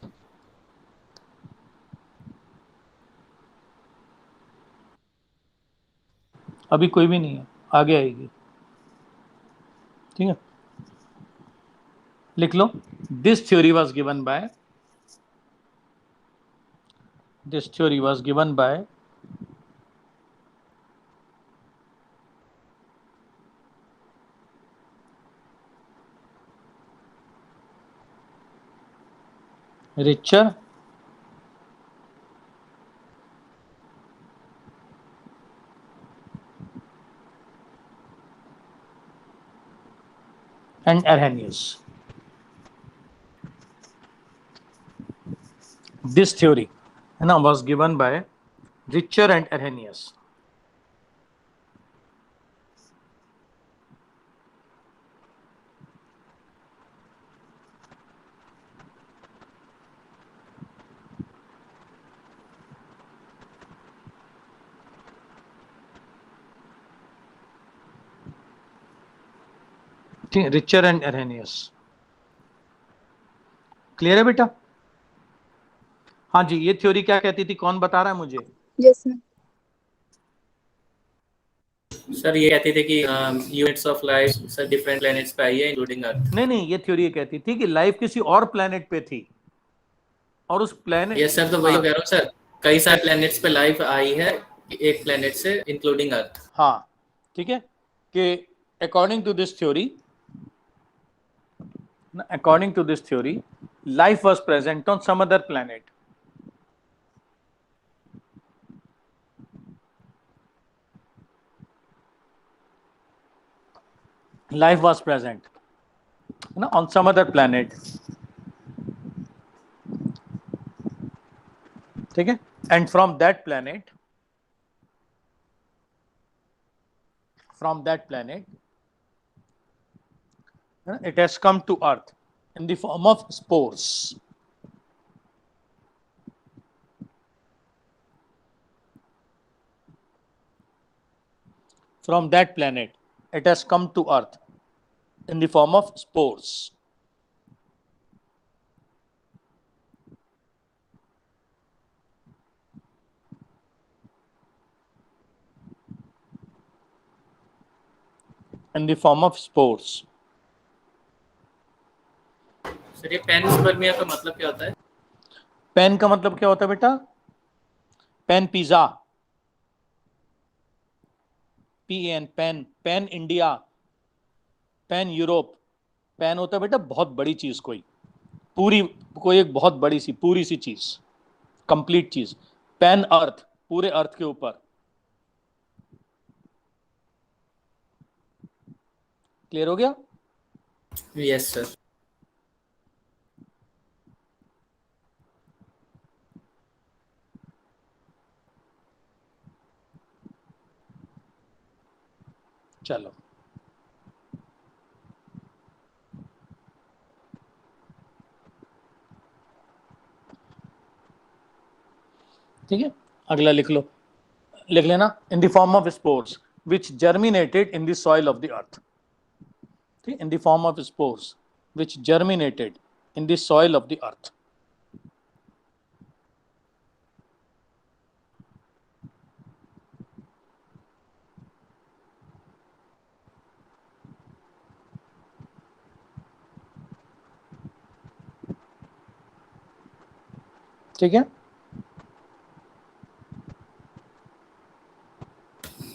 अभी कोई भी नहीं है, आगे आएगी। ठीक है, लिख लो, this theory was given by, this theory was given by Richter and Arrhenius. This theory was given by Richer and Arrhenius. Richter and Arrhenius. Clear है बेटा? हाँ जी, ये थ्योरी क्या कहती थी, कौन बता रहा है मुझे? Yes, sir. सर ये कहते थे कि units of life sir different planets पे आई है इंक्लूडिंग अर्थ। नहीं, ये थ्योरी ये कहती थी कि लाइफ किसी और प्लेनेट पे थी, और उस प्लेनेट, ये सर तो वही कह रहा हूँ सर, कई सारे प्लैनेट्स पे लाइफ आई है कि एक प्लेनेट से इंक्लूडिंग अर्थ। हाँ ठीक है, कि according to this theory life was present on some other planet. Life was present ना ऑन सम अदर प्लेनेट, ठीक है, and from that planet it has come to earth in the form of spores. From that planet it has come to earth in the form of spores. In the form of spores. Sir ये panspermia का मतलब क्या होता है? Pan का मतलब क्या होता है बेटा? Pan pizza, PN pan, pan India, pan Europe. Pan होता है बेटा बहुत बड़ी चीज, कोई पूरी, कोई एक बहुत बड़ी सी पूरी सी चीज, कंप्लीट चीज। पैन अर्थ, पूरे अर्थ के ऊपर। क्लियर हो गया? Yes sir. चलो ठीक है, अगला लिख लो, लिख लेना। In the form of spores which germinated in the soil of the earth. ठीक, in the form of spores which germinated in the soil of the earth. ठीक है,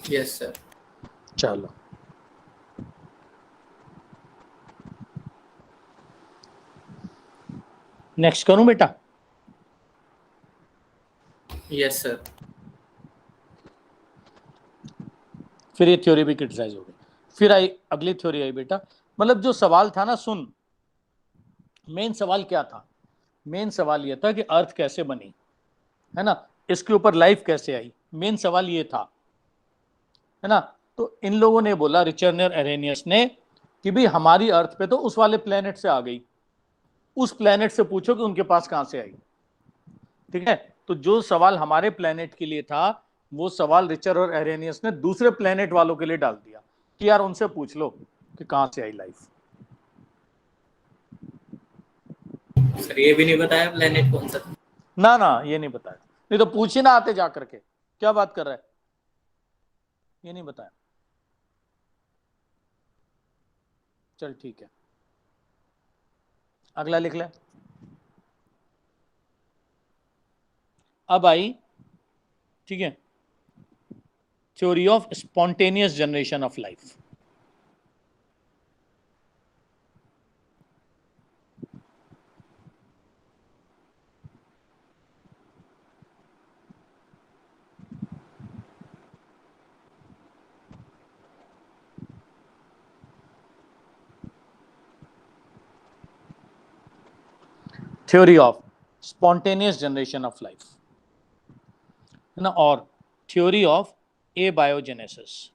यस सर। चलो नेक्स्ट करूं बेटा? Yes sir. फिर ये theory भी criticise हो गई। फिर आई अगली थ्योरी आई बेटा, मतलब जो सवाल था ना, सुन, मेन सवाल क्या था? मेन सवाल ये था कि अर्थ कैसे बनी, है ना, इसके ऊपर लाइफ कैसे आई, मेन सवाल ये था, है ना। तो इन लोगों ने बोला, रिचर्ड और एरेनियस ने, कि भाई हमारी अर्थ पे तो उस वाले प्लेनेट से आ गई, उस प्लेनेट से पूछो कि उनके पास कहां से आई। ठीक है, तो जो सवाल हमारे प्लेनेट के लिए था वो सवाल रिचर्ड और एरेनियस ने दूसरे प्लेनेट वालों के लिए डाल दिया कि यार उनसे पूछ लो कि कहां से आई लाइफ। सर ये भी नहीं बताया प्लेनेट कौन सा था? ना ना, ये नहीं बताया, नहीं तो पूछ ही ना आते जा करके, क्या बात कर रहा है, ये नहीं बताया। चल ठीक है, अगला लिख ले। अब आई, ठीक है, theory of spontaneous generation of life. Theory of spontaneous generation of life, है ना, और थ्योरी ऑफ एबायोजेनेसिस।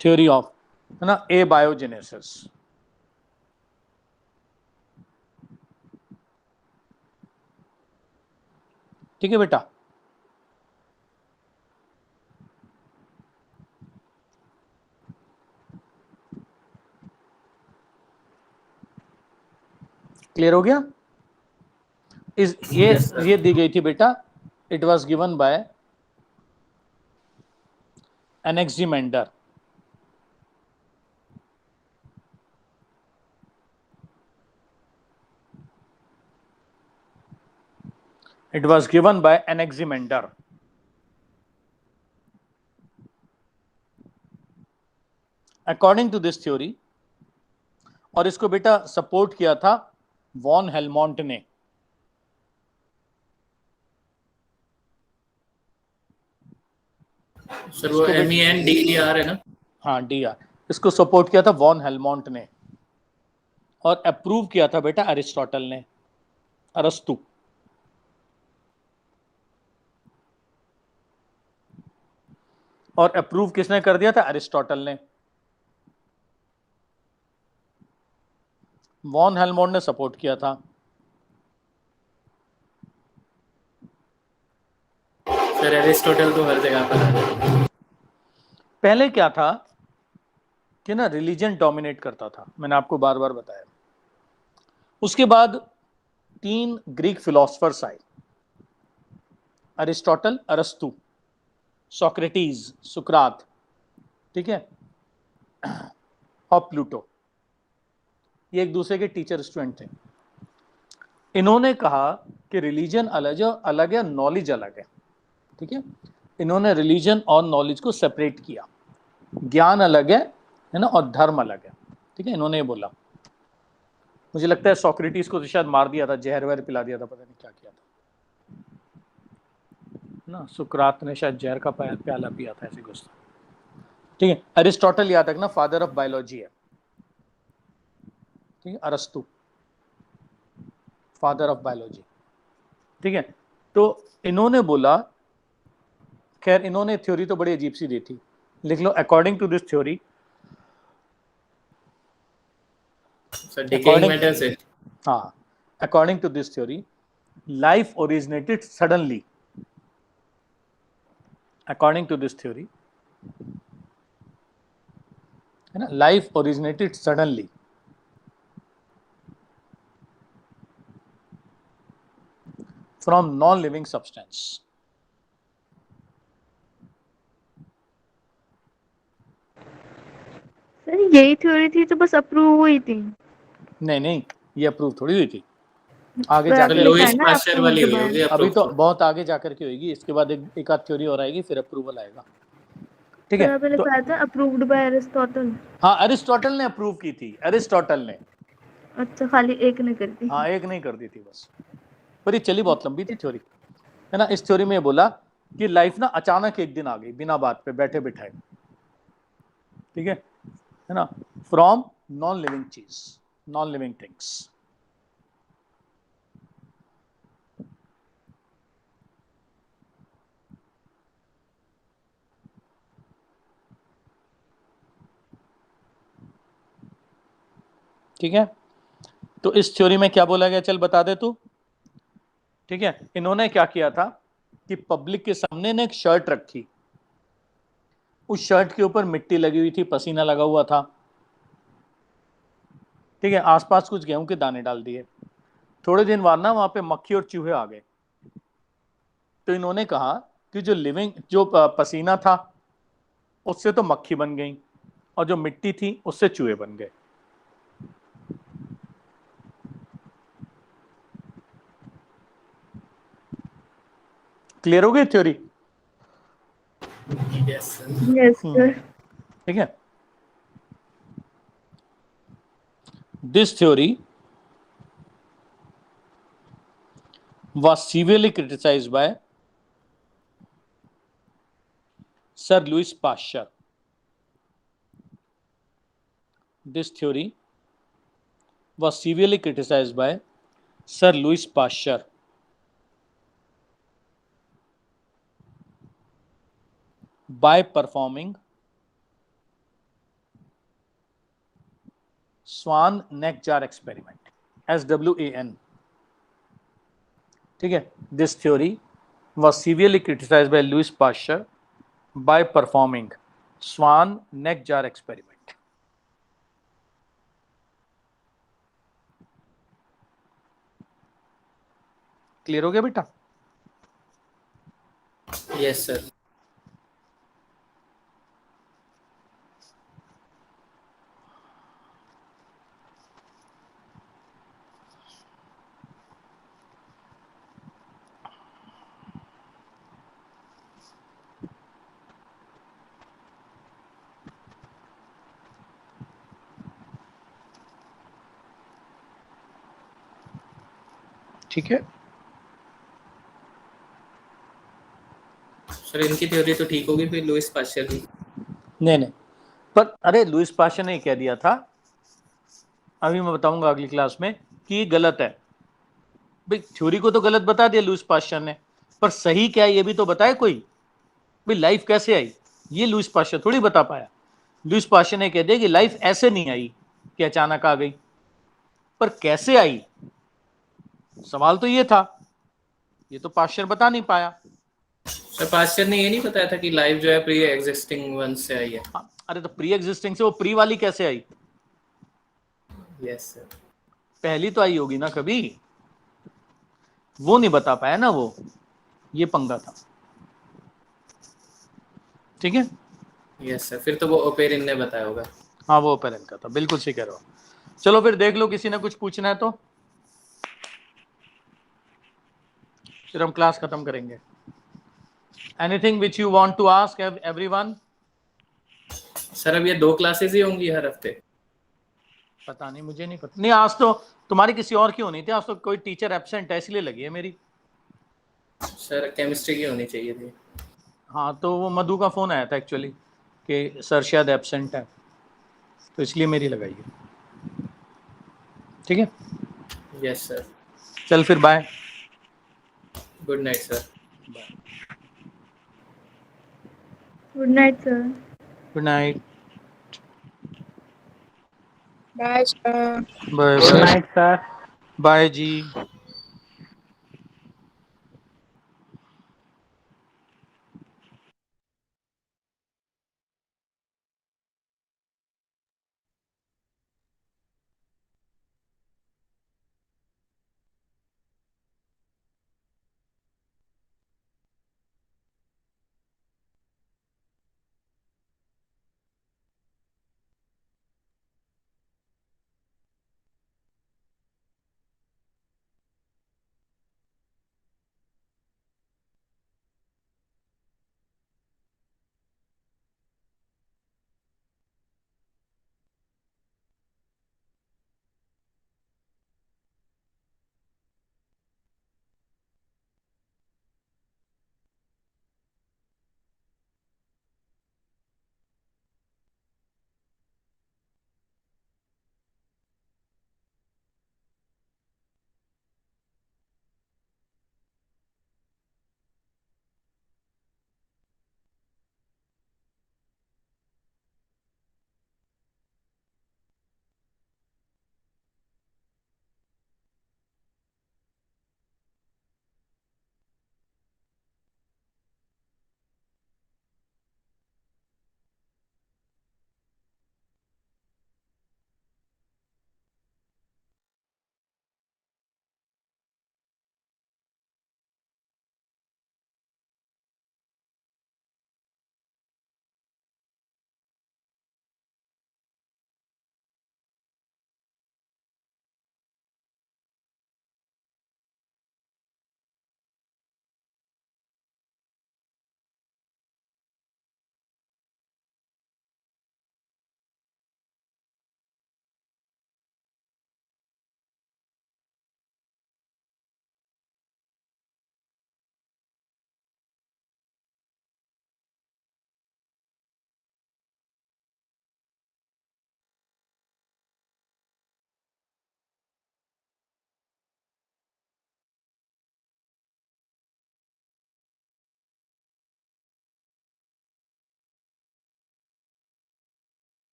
थ्योरी ऑफ, है ना, एबायोजेनेसिस। ठीक है बेटा, क्लियर हो गया? इस ये दी गई थी बेटा, it was given bye Anaximander. It was given by Anaximander. According to this theory, और इसको बेटा सपोर्ट किया था वॉन हेलमोंट ने। सर वो MENDER है ना? हाँ, DR। इसको सपोर्ट किया था वॉन हेलमोंट ने और अप्रूव किया था बेटा अरिस्टोटल ने, अरस्तु। और अप्रूव किसने कर दिया था? अरिस्टोटल ने। वॉन हेलमोंट ने सपोर्ट किया था। सर एरिस्टोटल तो हर जगह पर है। पहले क्या था कि ना रिलीजन डोमिनेट करता था, मैंने आपको बार बार बताया। उसके बाद 3 ग्रीक फिलोसफर्स आए, अरिस्टोटल, अरस्तु, सोक्रेटिस, सुकरात, ठीक है, और प्लूटो। ये एक दूसरे के टीचर स्टूडेंट थे। इन्होंने कहा कि रिलीजन अलग है, नॉलेज अलग है, ठीक है। इन्होंने रिलीजन और नॉलेज को सेपरेट किया, ज्ञान अलग है ना, और धर्म अलग है, ठीक है। इन्होंने ये बोला। मुझे लगता है सोक्रेटिस को तो शायद मार दिया था, जहर वहर पिला दिया था, पता नहीं क्या किया था ना। सुकरात ने शायद जहर का प्याला पिया था, ऐसे कुछ, ठीक है। अरिस्टोटल याद रखना फादर ऑफ बायोलॉजी है, ठीक है। अरस्तु फादर ऑफ बायोलॉजी, ठीक है। तो इन्होंने बोला, खैर इन्होंने थ्योरी तो बड़ी अजीब सी दी थी, लिख लो। अकॉर्डिंग टू दिस थ्योरी, हाँ, according to this theory life originated suddenly. According to this theory, है ना, life originated suddenly from non living substance. Sir यही थ्योरी थी तो बस अप्रूव हुई थी? नहीं, ये अप्रूव थोड़ी हुई थी, आगे तो जाकर आपने लुईस लिखा है ना पास्चर वाली हुई approved होगी by। approve अभी तो तो। बहुत आगे जाकर के होगी, इसके बाद एक आध थ्योरी और आएगी, फिर अप्रूवल आएगा, ठीक सर है। आपने तो लिखा था अप्रूव्ड बाय एरिस्टोटल। हाँ, अरिस्टोटल ने अप्रूव की थी, अरिस्टोटल ने। अच्छा, खाली एक ने कर दी। हाँ, एक नहीं कर दी थी बस, पर ये चली बहुत लंबी थी थ्योरी, है ना। इस थ्योरी में ये बोला कि लाइफ ना अचानक एक दिन आ गई, बिना बात पे, बैठे बिठाए, ठीक है ना, फ्रॉम नॉन लिविंग चीज, नॉन लिविंग थिंग्स। ठीक है। तो इस थ्योरी में क्या बोला गया, चल बता दे तू, ठीक है। इन्होंने क्या किया था कि पब्लिक के सामने ने एक शर्ट रखी, उस शर्ट के ऊपर मिट्टी लगी हुई थी, पसीना लगा हुआ था, ठीक है। आसपास कुछ गेहूं के दाने डाल दिए। थोड़े दिन बाद ना वहां पे मक्खी और चूहे आ गए। तो इन्होंने कहा कि जो पसीना था उससे तो मक्खी बन गई, और जो मिट्टी थी उससे चूहे बन गए। क्लियर हो गई theory? Yes sir. Yes sir. ठीक है। This theory was severely criticized by Sir Louis Pasteur. This theory was severely criticized by Sir Louis Pasteur by performing Swan neck jar experiment, SWAN. ठीक है। This theory was severely criticized by Louis Pasteur by performing Swan neck jar experiment. Clear हो गया बेटा? Yes sir. ठीक है, sir इनकी theory तो ठीक होगी फिर लुईस पास्चर की। नहीं पर अरे लुईस पास्चर ने कह दिया था, अभी मैं बताऊंगा अगली क्लास में कि ये गलत है भाई। थ्योरी को तो गलत बता दिया लुईस पास्चर ने, पर सही क्या है ये भी तो बताए कोई। भाई लाइफ कैसे आई ये लुईस पास्चर थोड़ी बता पाया। लुईस पास्चर ने कह दिया कि लाइफ ऐसे नहीं आई कि अचानक आ गई, पर कैसे आई सवाल तो ये था, ये तो पास्चर बता नहीं पाया। सर पास्चर ने ये नहीं बताया था कि लाइफ जो है प्री एग्जिस्टिंग वन से आई है। हाँ, अरे तो प्री एग्जिस्टिंग से वो प्री वाली कैसे आई? Yes sir. पहली तो आई होगी ना कभी, वो नहीं बता पाया ना वो, ये पंगा था। ठीक है, यस सर, फिर तो वो ओपेरिन ने बताया होगा। हाँ वो ओपेरिन का था, बिल्कुल सही कह रहे हो। चलो फिर देख लो, किसी ने कुछ पूछना है तो फिर हम क्लास खत्म करेंगे। Anything which you want to ask everyone? Sir अब ये 2 क्लासेस ही होंगी हर हफ्ते? पता नहीं, मुझे नहीं पता। नहीं आज तो तुम्हारी किसी और की होनी थी, आज तो कोई टीचर एब्सेंट है इसलिए लगी है मेरी। सर केमिस्ट्री की होनी चाहिए थी। हाँ तो वो मधु का फोन आया था एक्चुअली कि सर शायद एब्सेंट है, तो इसलिए मेरी लगाई है। ठीक है, यस सर। चल फिर bye. Good night sir. Good night sir. Good night. Bye sir. Bye good night sir. Bye जी।